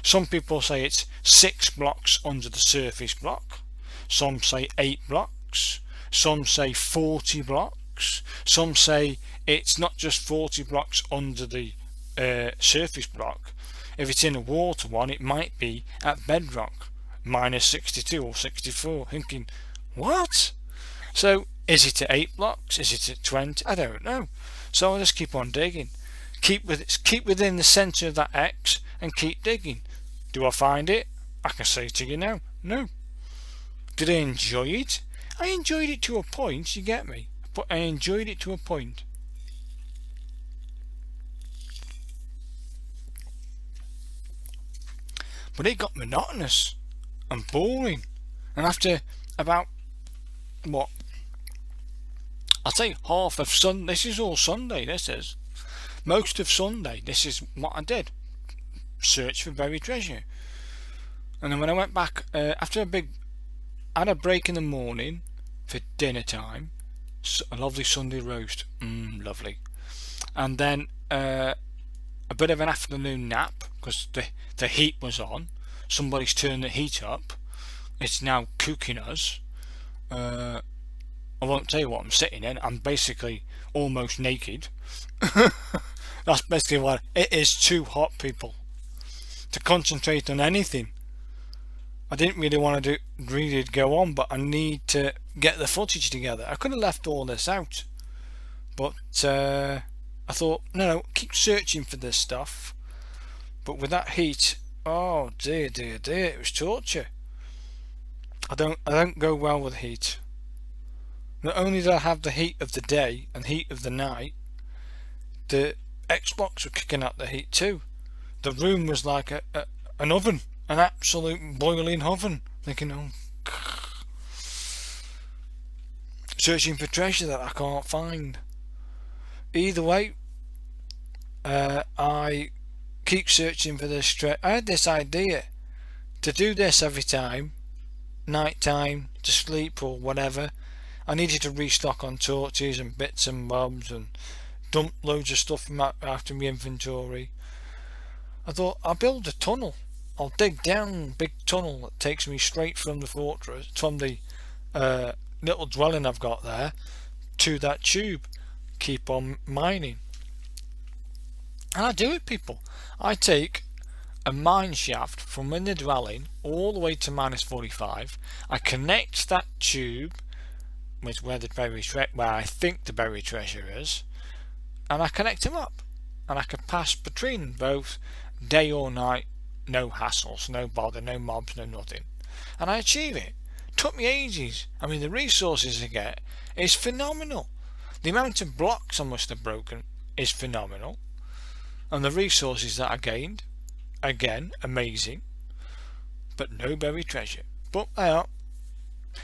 Some people say it's 6 blocks under the surface block. Some say 8 blocks. Some say 40 blocks. Some say it's not just 40 blocks under the surface block. If it's in a water one, it might be at bedrock, minus 62 or 64. Thinking, what? So is it at 8 blocks? Is it at 20? I don't know. So I'll just keep on digging. Keep within the centre of that X and keep digging. Do I find it? I can say to you now, no. Did I enjoy it? I enjoyed it to a point, you get me? But I enjoyed it to a point. But it got monotonous and boring. And after about, what? I'll say half of Sunday. This is all Sunday, this is. Most of Sunday, this is what I did. Search for buried treasure. And then when I went back, after I had a break in the morning for dinner time. A lovely Sunday roast. Lovely. And then a bit of an afternoon nap, because the heat was on. Somebody's turned the heat up. It's now cooking us. I won't tell you what I'm sitting in. I'm basically almost naked. That's basically what it is. Too hot, people, to concentrate on anything. I didn't really want to go on, but I need to get the footage together. I could have left all this out, But I thought, no, keep searching for this stuff. But with that heat, oh dear, it was torture. I don't go well with heat. Not only did I have the heat of the day and heat of the night, the Xbox were kicking out the heat too. The room was like an oven, an absolute boiling oven. Thinking, oh, searching for treasure that I can't find. Either way, I keep searching for this treasure. I had this idea to do this every time, night time, to sleep or whatever. I needed to restock on torches and bits and bobs and dump loads of stuff from after my inventory. I thought, I'll build a tunnel. I'll dig down a big tunnel that takes me straight from the fortress, from the little dwelling I've got there, to that tube. Keep on mining. And I do it, people. I take a mine shaft from in the dwelling all the way to -45. I connect that tube with where I think the buried treasure is, and I connect them up, and I can pass between both day or night, no hassles, no bother, no mobs, no nothing, and I achieve it. Took me ages. I mean, the resources I get is phenomenal. The amount of blocks I must have broken is phenomenal, and the resources that I gained, again, amazing. But no buried treasure. But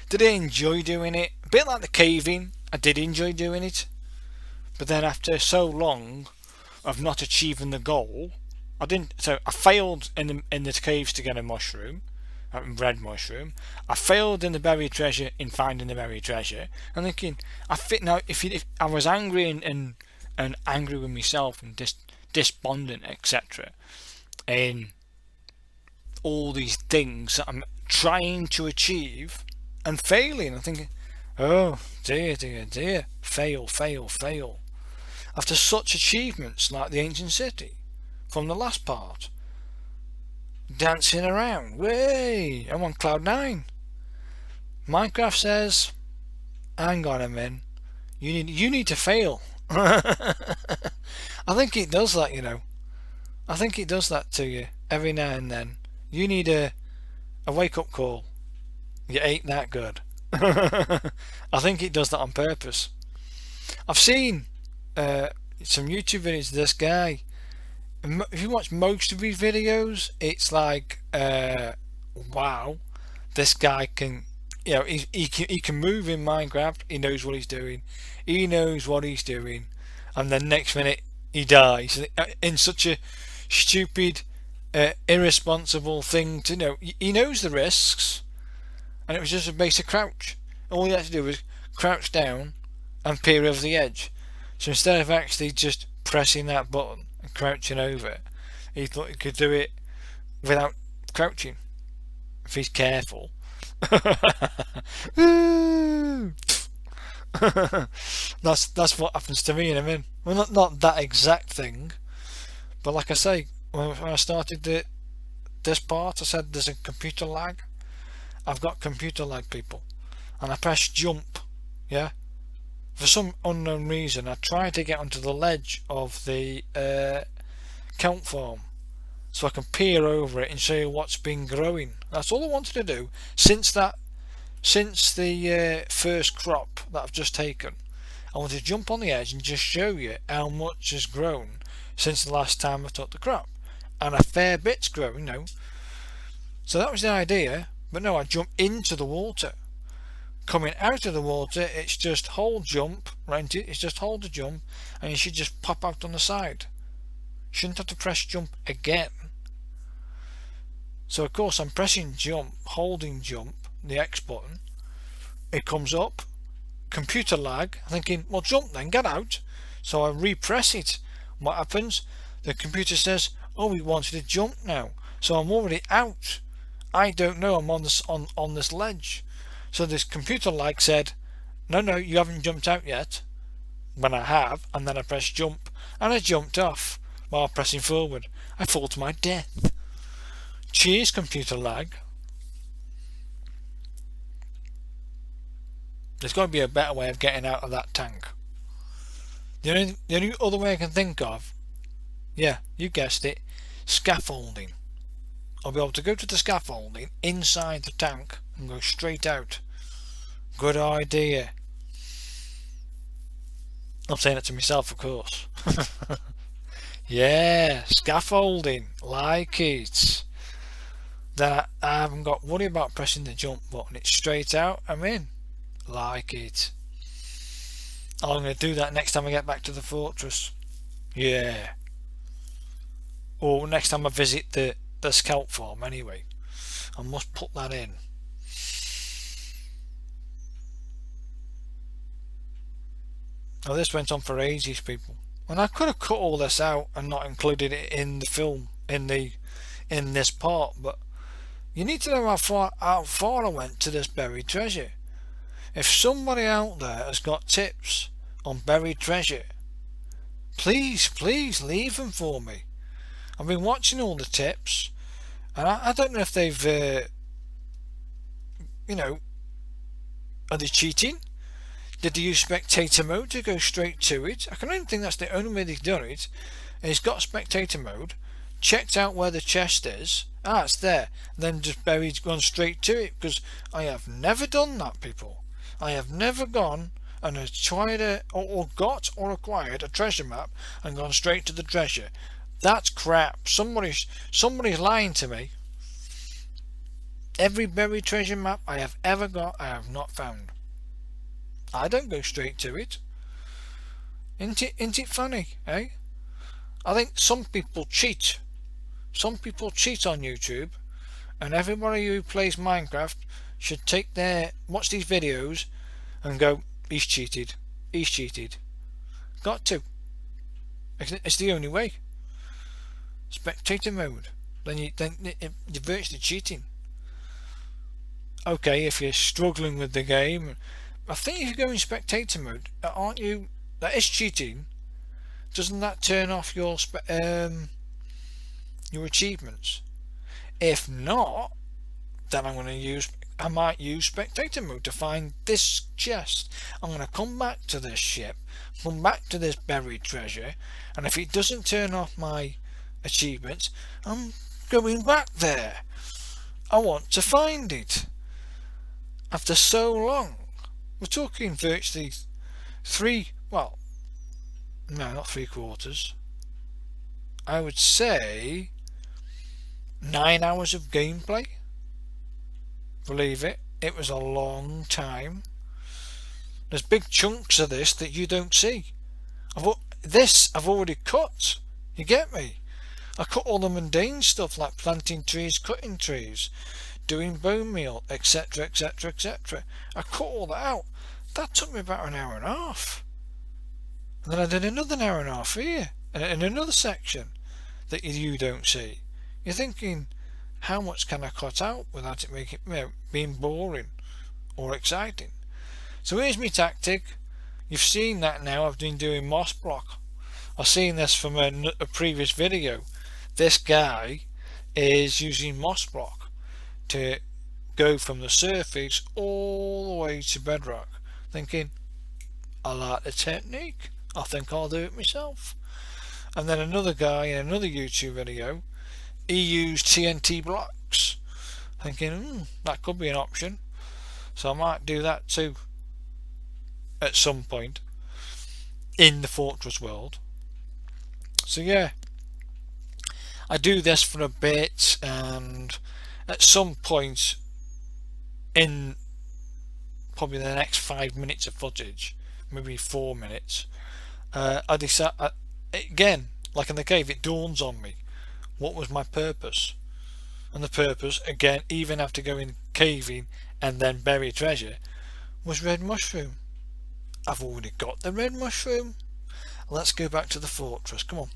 did I enjoy doing it? A bit like the caving, I did enjoy doing it. But then after so long of not achieving the goal, I didn't. So I failed in the caves to get a mushroom, a red mushroom. I failed in the buried treasure in finding the buried treasure. I'm thinking, if I was angry and angry with myself and despondent, etc. in all these things that I'm trying to achieve and failing, I'm thinking, oh dear, fail. After such achievements like the ancient city from the last part, dancing around, way, I'm on cloud 9. Minecraft says, hang on a minute, you need to fail. I think it does that, I think it does that to you every now and then. You need a wake up call. You ain't that good. I think it does that on purpose. I've seen some YouTube videos of this guy. If you watch most of his videos, it's like, wow, this guy can, he can move in Minecraft. He knows what he's doing. And then next minute he dies in such a stupid, irresponsible thing to know. He knows the risks, and it was just a basic crouch. All he had to do was crouch down and peer over the edge. So instead of actually just pressing that button and crouching over, he thought he could do it without crouching if he's careful. That's what happens to me in a minute. Well, not that exact thing, but like I say, when I started this part, I said there's a computer lag. I've got computer lag, people, and I press jump. Yeah, for some unknown reason, I tried to get onto the ledge of the kelp farm so I can peer over it and see what's been growing. That's all I wanted to do since the first crop that I've just taken. I wanted to jump on the edge and just show you how much has grown since the last time I took the crop, and a fair bit's grown, So that was the idea, but no, I jump into the water. Coming out of the water, it's just hold jump, right? It's just hold the jump, and you should just pop out on the side. Shouldn't have to press jump again. So of course I'm pressing jump, holding jump, the X button. It comes up, computer lag. I'm thinking, well, jump then, get out. So I repress it. What happens? The computer says, oh, we want you to jump now. So I'm already out. I don't know I'm on this ledge. So this computer lag said, no, you haven't jumped out yet. When I have, and then I pressed jump, and I jumped off while pressing forward. I fall to my death. Cheers, computer lag. There's got to be a better way of getting out of that tank. The only other way I can think of, yeah, you guessed it, scaffolding. I'll be able to go to the scaffolding inside the tank and go straight out. Good idea. I'm saying it to myself, of course. Yeah, scaffolding, like it. Then I haven't got to worry about pressing the jump button. It's straight out, I'm in. Like it. I'm going to do that next time I get back to the fortress. Yeah. Or next time I visit the scout farm anyway. I must put that in. Oh, this went on for ages, people. And I could have cut all this out and not included it in the film, in this part, but you need to know how far I went to this buried treasure. If somebody out there has got tips on buried treasure, please leave them for me. I've been watching all the tips, and I don't know if they've, are they cheating? Did they use spectator mode to go straight to it? I can only think that's the only way they've done it. He's got spectator mode, checked out where the chest is, it's there, then just gone straight to it, because I have never done that, people. I have never gone and tried or got or acquired a treasure map and gone straight to the treasure. That's crap. Somebody's lying to me. Every buried treasure map I have ever got, I have not found. I don't go straight to it. Isn't it funny, eh? I think some people cheat. Some people cheat on YouTube, and everybody who plays Minecraft should watch these videos and go, he's cheated. Got to. It's the only way. Spectator mode. Then you're virtually cheating. Okay, if you're struggling with the game, I think if you go in spectator mode, aren't you? That is cheating. Doesn't that turn off your achievements? If not, then I might use spectator mode to find this chest. I'm going to come back to this ship, come back to this buried treasure, and if it doesn't turn off my achievements, I'm going back there. I want to find it. After so long. We're talking virtually not 3/4. I would say 9 hours of gameplay. Believe it, it was a long time. There's big chunks of this that you don't see. I've already cut. You get me? I cut all the mundane stuff like planting trees, cutting trees, doing bone meal, etc, etc, etc. I cut all that out. That took me about an hour and a half. And then I did another hour and a half here, in another section that you don't see. You're thinking, how much can I cut out without it being boring or exciting? So here's my tactic. You've seen that now. I've been doing moss block. I've seen this from a previous video. This guy is using moss block to go from the surface all the way to bedrock. Thinking, I like the technique. I think I'll do it myself. And then another guy in another YouTube video, he used TNT blocks. Thinking, that could be an option. So I might do that too at some point in the Fortress world. So yeah, I do this for a bit, and at some point in probably the next 5 minutes of footage, maybe 4 minutes, I decide again, like in the cave, it dawns on me what was my purpose. And the purpose, again, even after going caving and then bury treasure, was red mushroom. I've already got the red mushroom. Let's go back to the fortress. Come on.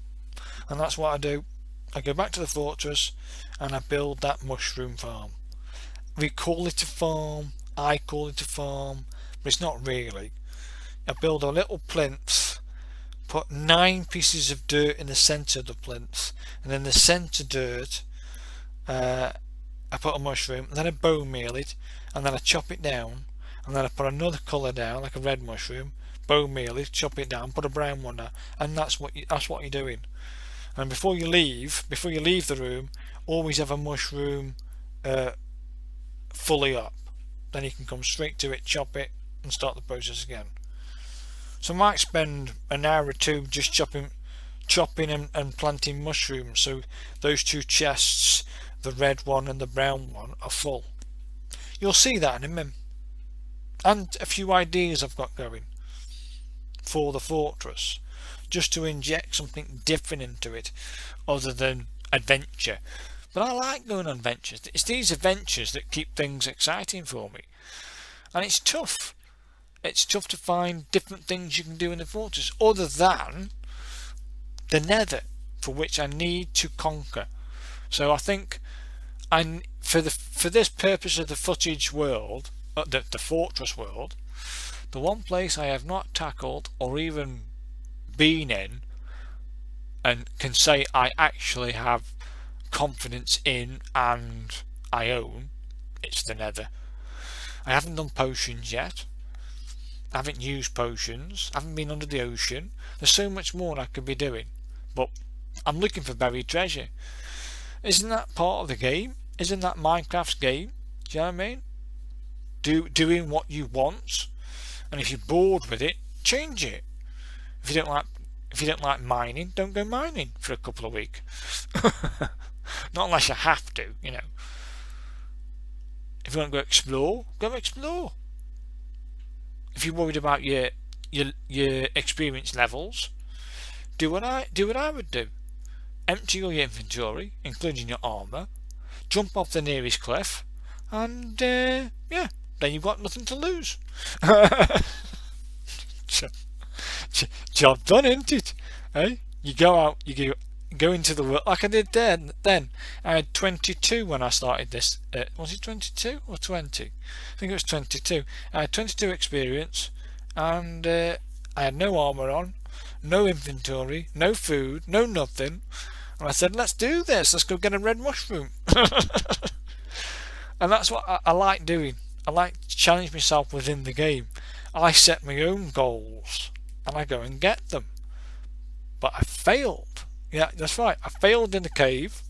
And that's what I do. I go back to the fortress and I build that mushroom farm. We call it a farm. I call it a farm, but it's not really. I build a little plinth, put 9 pieces of dirt in the centre of the plinth, and in the centre dirt I put a mushroom, and then I bone meal it, and then I chop it down, and and then I put another colour down, like a red mushroom, bone meal it, chop it down, put a brown one down, and that's what you're doing. And before you leave the room, always have a mushroom fully up. Then you can come straight to it, chop it, and start the process again. So I might spend an hour or two just chopping and planting mushrooms, so those two chests, the red one and the brown one, are full. You'll see that in a minute. And a few ideas I've got going for the fortress, just to inject something different into it other than adventure. But I like going on adventures. It's these adventures that keep things exciting for me. And it's tough. It's tough to find different things you can do in the fortress other than the nether, for which I need to conquer. So I think for this purpose of the footage world, the fortress world, the one place I have not tackled or even been in and can say I actually have confidence in and I own, it's the nether. I haven't done potions yet. I haven't used potions. I haven't been under the ocean. There's so much more I could be doing. But I'm looking for buried treasure. Isn't that part of the game? Isn't that Minecraft's game? Do you know what I mean? Doing what you want, and if you're bored with it, change it. If you don't like mining, don't go mining for a couple of weeks. Not unless you have to, you know. If you want to go explore, go explore. If you're worried about your experience levels, do what I would do. Empty your inventory, including your armour, jump off the nearest cliff, and yeah, then you've got nothing to lose. Job done, isn't it? Hey, you go out, you go into the world like I did then. I had 22 when I started this. Was it 22 or 20? I think it was 22. I had 22 experience, and I had no armour on, no inventory, no food, no nothing. And I said, let's do this. Let's go get a red mushroom. And that's what I like doing. I like to challenge myself within the game. I set my own goals and I go and get them. But I failed. Yeah, that's right. I failed in the cave.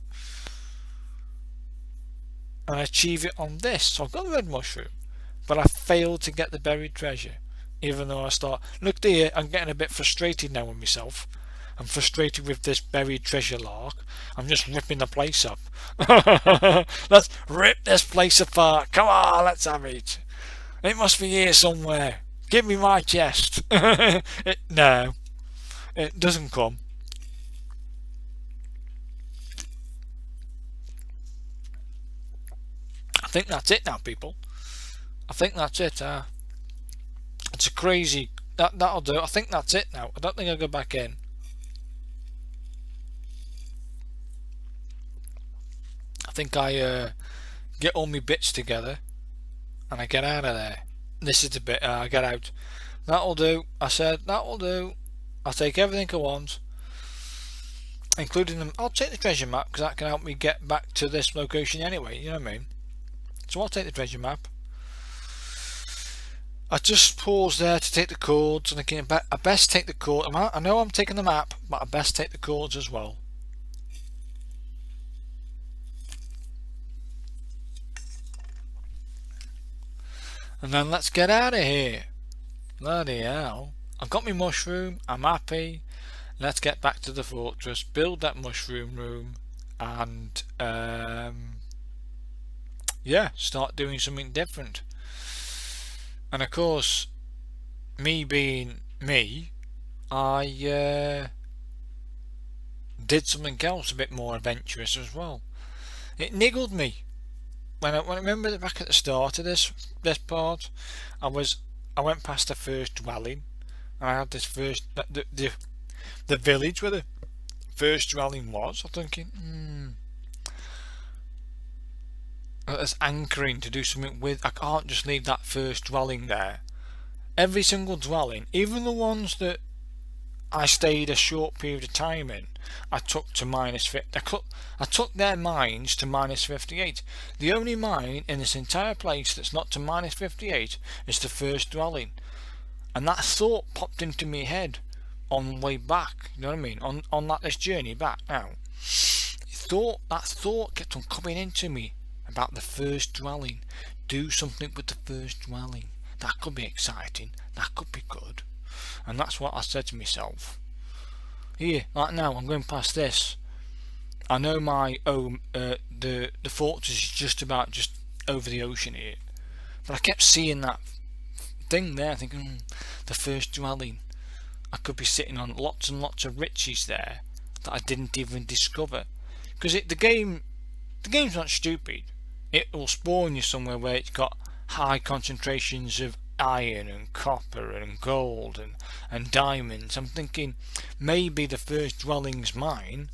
And I achieve it on this. So I've got the red mushroom. But I failed to get the buried treasure. Even though I start... Look here, I'm getting a bit frustrated now with myself. I'm frustrated with this buried treasure lark. I'm just ripping the place up. Let's rip this place apart. Come on, let's have it. It must be here somewhere. Give me my chest. No, it doesn't come. I think that's it now, people. I think that's it. It's a crazy... That'll do. I think that's it now. I don't think I'll go back in. I think I get all my bits together and I get out of there. This is the bit I get out. That'll do. I said that'll do. I'll take everything I want, including them. I'll take the treasure map because that can help me get back to this location anyway. You know what I mean? So I'll take the treasure map. I just pause there to take the coords, and I best take the cord. I know I'm taking the map, but I best take the coords as well. And then let's get out of here. Bloody hell. I've got my mushroom. I'm happy. Let's get back to the fortress. Build that mushroom room. And yeah, start doing something different. And of course, me being me, I did something else a bit more adventurous as well. It niggled me. When I remember back at the start of this part, I went past the first dwelling, and I had this first the village where the first dwelling was. I'm thinking, that's anchoring to do something with. I can't just leave that first dwelling there. Every single dwelling, even the ones that I stayed a short period of time in, I took to minus 50. I took their mines to minus 58. The only mine in this entire place that's not to minus 58 is the first dwelling. And that thought popped into my head on the way back, you know what I mean? On this journey back now. That thought kept on coming into me about the first dwelling. Do something with the first dwelling. That could be exciting. That could be good. And that's what I said to myself. Here, like now, I'm going past this. I know my the fortress is just over the ocean here, but I kept seeing that thing there, thinking the first dwelling. I could be sitting on lots and lots of riches there that I didn't even discover. Because the game's not stupid. It will spawn you somewhere where it's got high concentrations of iron and copper and gold and diamonds. I'm thinking maybe the first dwelling's mine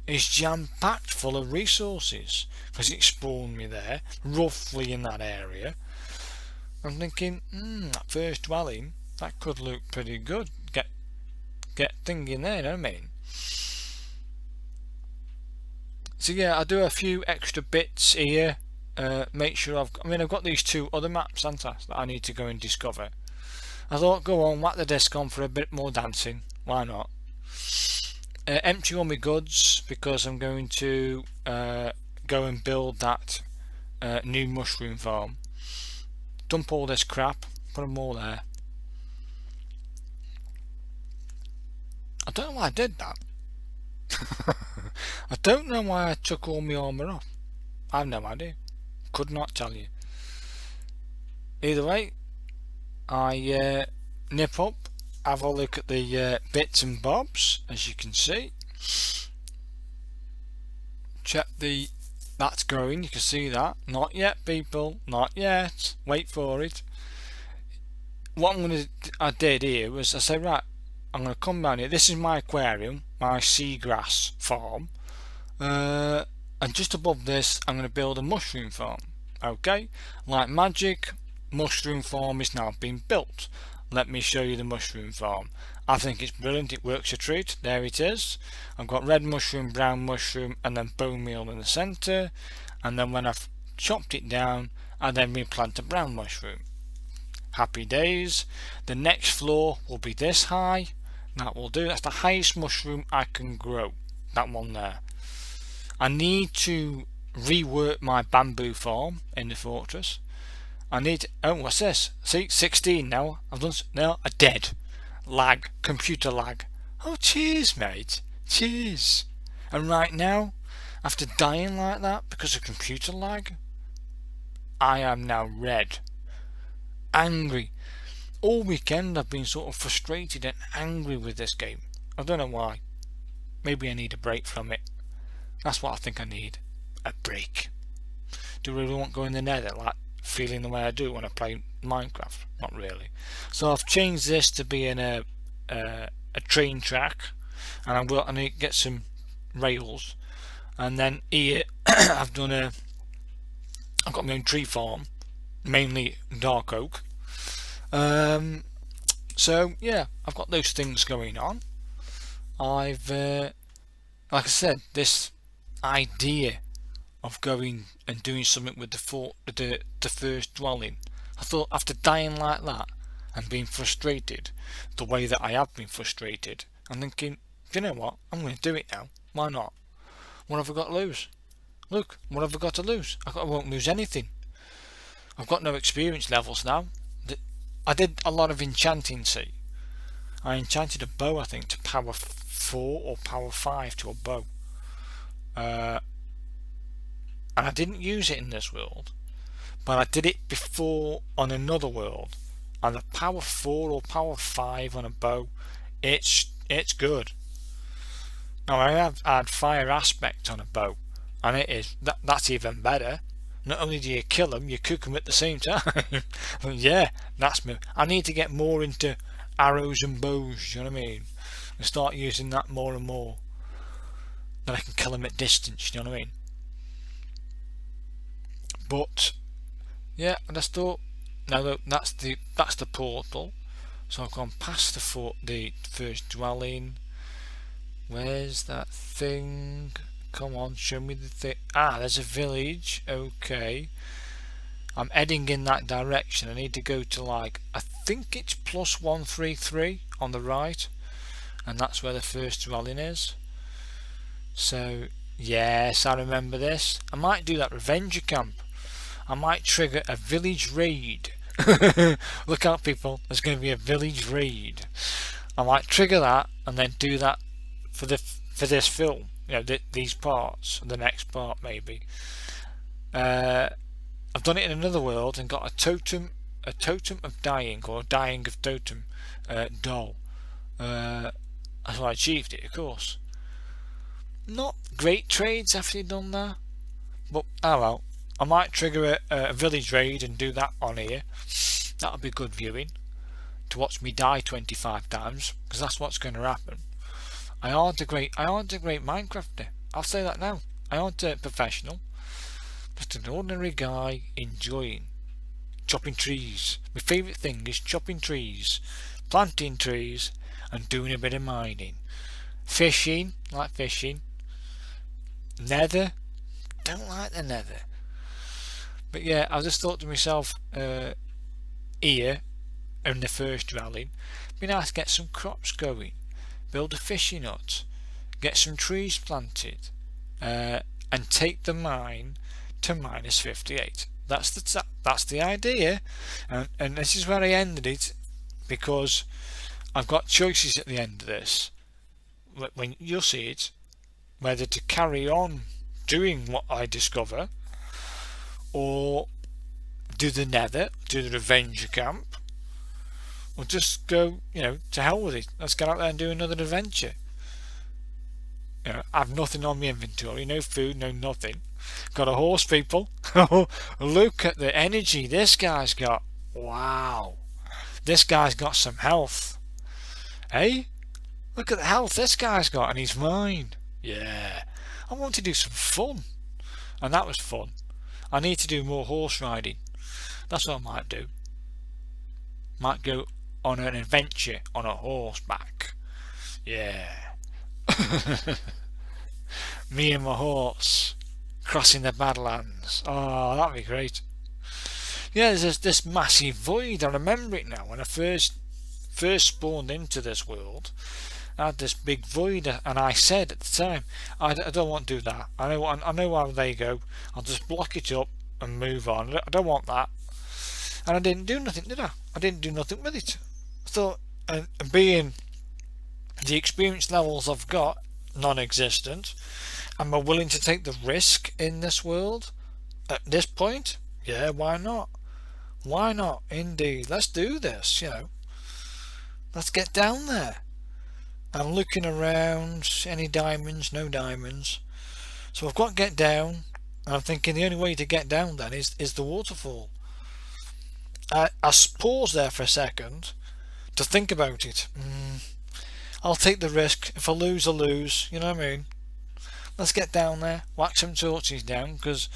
is jam-packed full of resources because it spawned me there, roughly in that area. I'm thinking, that first dwelling, that could look pretty good. Get thing in there, you know what I mean? So yeah, I do a few extra bits here. Make sure I've got these 2 other maps, haven't I, that I need to go and discover. I thought, go on, whack the disc on for a bit more dancing. Why not? Empty all my goods because I'm going to go and build that new mushroom farm. Dump all this crap, put them all there. I don't know why I did that. I don't know why I took all my armour off. I have no idea. Could not tell you. Either way, I nip up, have a look at the bits and bobs, as you can see. Check that's growing, you can see that. Not yet, people, not yet. Wait for it. What I did here was I said, right, I'm going to come down here. This is my aquarium, my seagrass farm. And just above this, I'm going to build a mushroom farm. Okay, like magic, mushroom farm is now being built. Let me show you the mushroom farm. I think it's brilliant. It works a treat. There it is. I've got red mushroom, brown mushroom, and then bone meal in the centre. And then when I've chopped it down, I then replant a brown mushroom. Happy days. The next floor will be this high. That will do. That's the highest mushroom I can grow. That one there. I need to rework my bamboo farm in the fortress. I need oh, what's this? See, 16 now. I've done now. A dead lag, computer lag. Oh, cheers, mate. Cheers. And right now, after dying like that because of computer lag, I am now red, angry. All weekend I've been sort of frustrated and angry with this game. I don't know why. Maybe I need a break from it. That's what I think I need. A break. Do I really want to go in the nether, like feeling the way I do when I play Minecraft? Not really. So I've changed this to being a train track, and I need to get some rails. And then here I've got my own tree farm, mainly dark oak. So yeah, I've got those things going on. I've like I said, this idea of going and doing something with the first dwelling. I thought after dying like that and being frustrated the way that I have been frustrated, I'm thinking, you know what, I'm going to do it now. Why not? What have I got to lose? Look, what have I got to lose? I won't lose anything. I've got no experience levels now. I did a lot of enchanting, see. I enchanted a bow, I think, to power 4 or power 5 to a bow. And I didn't use it in this world, but I did it before on another world, and the power 4 or power 5 on a bow, it's good. Now I have had fire aspect on a bow, and that's even better. Not only do you kill them, you cook them at the same time. Yeah, that's me. I need to get more into arrows and bows, you know what I mean, and start using that more and more. Then I can kill them at distance, you know what I mean. But yeah, I just thought, now look, that's the portal. So I've gone past the first dwelling. Where's that thing? Come on, show me the thing. Ah, there's a village. Okay. I'm heading in that direction. I need to go to, like, I think it's plus 133 on the right, and that's where the first dwelling is. So yes, I remember this. I might do that Revenger camp. I might trigger a village raid. Look out, people, there's going to be a village raid. I might trigger that and then do that for this film, you know, these parts, the next part maybe. I've done it in another world and got a totem of dying, or dying of totem doll. That's how I achieved it, of course. Not great trades after you've done that, but oh well. I might trigger a village raid and do that on here. That'll be good viewing, to watch me die 25 times, because that's what's going to happen. I aren't a great Minecrafter. I'll say that now. I aren't a professional. Just an ordinary guy enjoying chopping trees. My favourite thing is chopping trees, planting trees, and doing a bit of mining. Fishing, like fishing. Nether, don't like the nether. But yeah, I just thought to myself, here in the first dwelling, it'd be nice to get some crops going, build a fishing hut, get some trees planted, and take the mine to minus 58. That's the idea, and this is where I ended it, because I've got choices at the end of this. When you'll see it, whether to carry on doing what I discover, or do the nether, do the Revenger camp, or just go, you know, to hell with it. Let's get out there and do another adventure. You know, I've nothing on my inventory, no food, no nothing. Got a horse, people. Look at the energy this guy's got. Wow, this guy's got some health. Hey, look at the health this guy's got, and he's mine. Yeah, I want to do some fun, and that was fun. I need to do more horse riding. That's what I might do. Might go on an adventure on a horseback. Yeah. Me and my horse crossing the Badlands. Oh, that'd be great. Yeah, there's this massive void. I remember it now. When I first spawned into this world, I had this big void, and I said at the time, I don't want to do that. I know how they go. I'll just block it up and move on. I don't want that. And I didn't do nothing, did I? I didn't do nothing with it. I thought, and being the experience levels I've got non-existent, am I willing to take the risk in this world at this point? Yeah, why not? Why not? Indeed, let's do this. You know, let's get down there. I'm looking around. Any diamonds? No diamonds. So I've got to get down, and I'm thinking the only way to get down then is the waterfall. I paused there for a second to think about it. I'll take the risk. If I lose, I lose. You know what I mean? Let's get down there, whack some torches down, because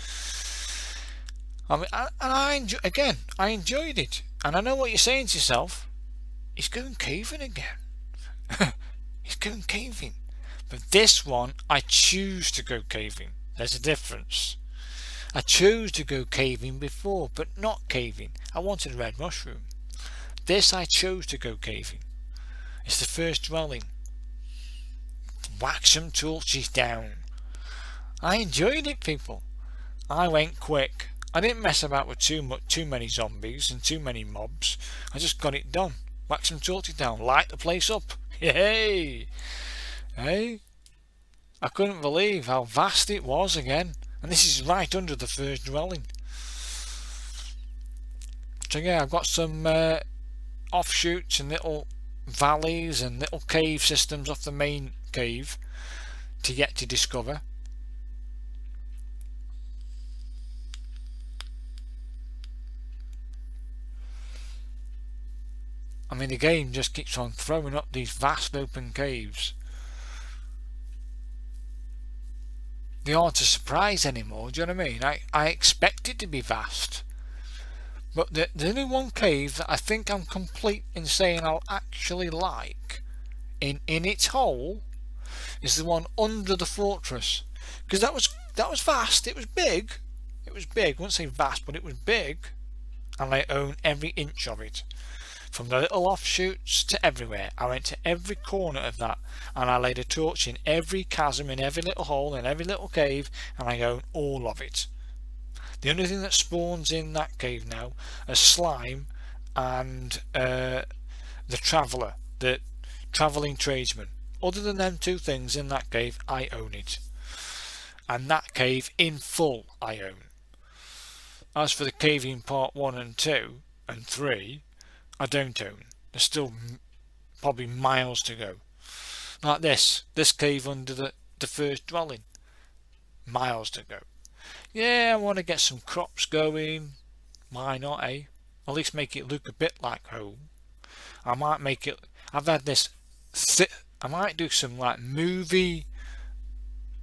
I mean, I enjoyed it, and I know what you're saying to yourself. He's going caving again. He's going caving, but this one I choose to go caving. There's a difference. I chose to go caving before, but not caving. I wanted a red mushroom. This I chose to go caving. It's the first dwelling. Whack some torches down. I enjoyed it, people. I went quick. I didn't mess about with too many zombies and too many mobs. I just got it done. Whack some torches down. Light the place up. Hey, hey! I couldn't believe how vast it was again. And this is right under the first dwelling. So yeah, I've got some offshoots and little valleys and little cave systems off the main cave to yet to discover. I mean, the game just keeps on throwing up these vast open caves. They aren't a surprise anymore, do you know what I mean? I expect it to be vast, But there's only one cave that I think I'm complete in saying I'll actually like in its whole is the one under the fortress, because that was vast. It was big. It was big. I wouldn't say vast, but it was big, and I own every inch of it. From the little offshoots to everywhere. I went to every corner of that, and I laid a torch in every chasm, in every little hole, in every little cave, and I own all of it. The only thing that spawns in that cave now are slime and the traveller, the travelling tradesman. Other than them two things in that cave, I own it. And that cave in full I own. As for the cave in part 1 and 2 and 3, I don't own. There's still probably miles to go. Like this cave under the first dwelling. Miles to go. Yeah, I want to get some crops going. Why not, eh? At least make it look a bit like home. I might make it... I've had this... I might do some like movie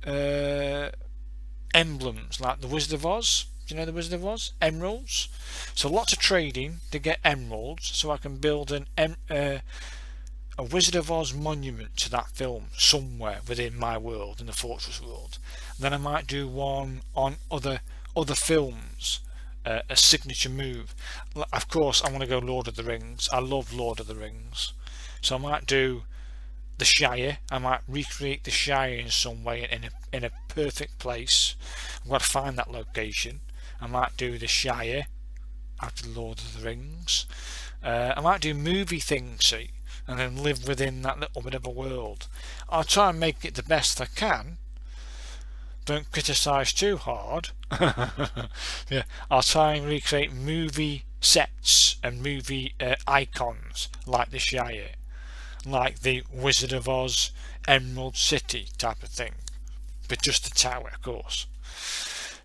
emblems, like the Wizard of Oz. Do you know the Wizard of Oz? Emeralds. So lots of trading to get emeralds, so I can build a Wizard of Oz monument to that film somewhere within my world, in the Fortress world. Then I might do one on other films, a signature move. Of course, I want to go Lord of the Rings. I love Lord of the Rings, so I might do the Shire. I might recreate the Shire in some way in a perfect place. I've got to find that location. I might do the Shire after Lord of the Rings. I might do movie things, see, and then live within that little bit of a world. I'll try and make it the best I can. Don't criticise too hard. Yeah, I'll try and recreate movie sets and movie icons like the Shire, like the Wizard of Oz Emerald City type of thing, but just the tower, of course.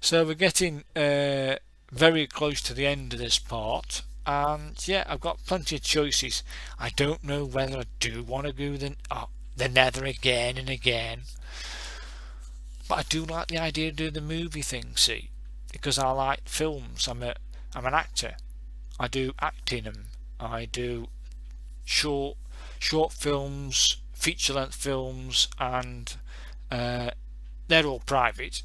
So we're getting very close to the end of this part, and yeah, I've got plenty of choices. I don't know whether I do want to do the Nether again and again, but I do like the idea of doing the movie thing, see, because I like films. I'm an actor. I do acting, and I do short films, feature-length films, and they're all private.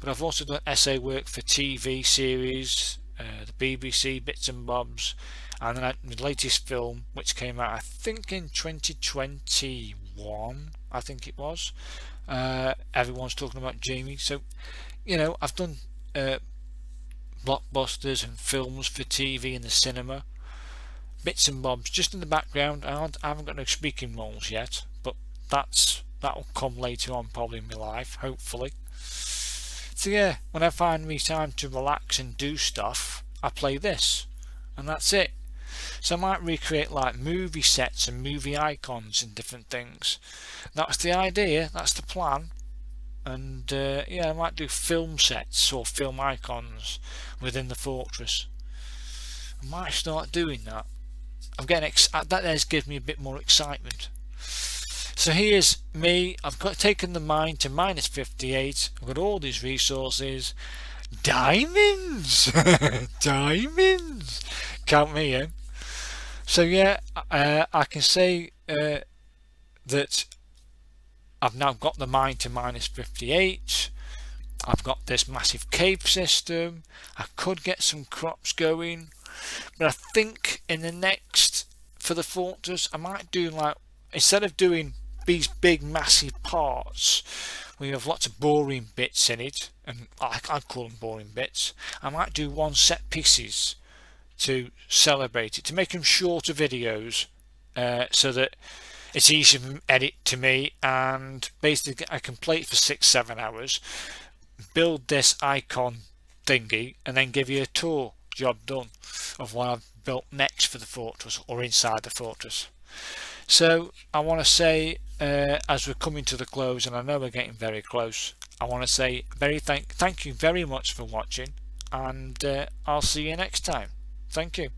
But I've also done essay work for TV series, the BBC, bits and bobs, and then the latest film, which came out I think in 2021, I think it was. Everyone's talking about Jamie. So, you know, I've done blockbusters and films for TV and the cinema, bits and bobs just in the background. I haven't got no speaking roles yet, but that'll come later on probably in my life, hopefully. So yeah, when I find me time to relax and do stuff, I play this, and that's it. So I might recreate like movie sets and movie icons and different things. That's the idea, that's the plan. And yeah, I might do film sets or film icons within the fortress. I might start doing that. I'm getting that gives me a bit more excitement. So here's me. I've taken the mine to -58. I've got all these resources. Diamonds! Diamonds! Count me in. So yeah, I can say that I've now got the mine to -58. I've got this massive cave system. I could get some crops going, but I think in the next, for the fortress, I might do like, instead of doing these big massive parts we have lots of boring bits in it, and I'd call them boring bits, I might do one set pieces to celebrate it, to make them shorter videos, so that it's easy to edit to me, and basically I can play it for 6-7 hours, build this icon thingy, and then give you a tour, job done, of what I've built next for the fortress or inside the fortress. So I want to say, as we're coming to the close, and I know we're getting very close, I want to say thank you very much for watching, and I'll see you next time. Thank you.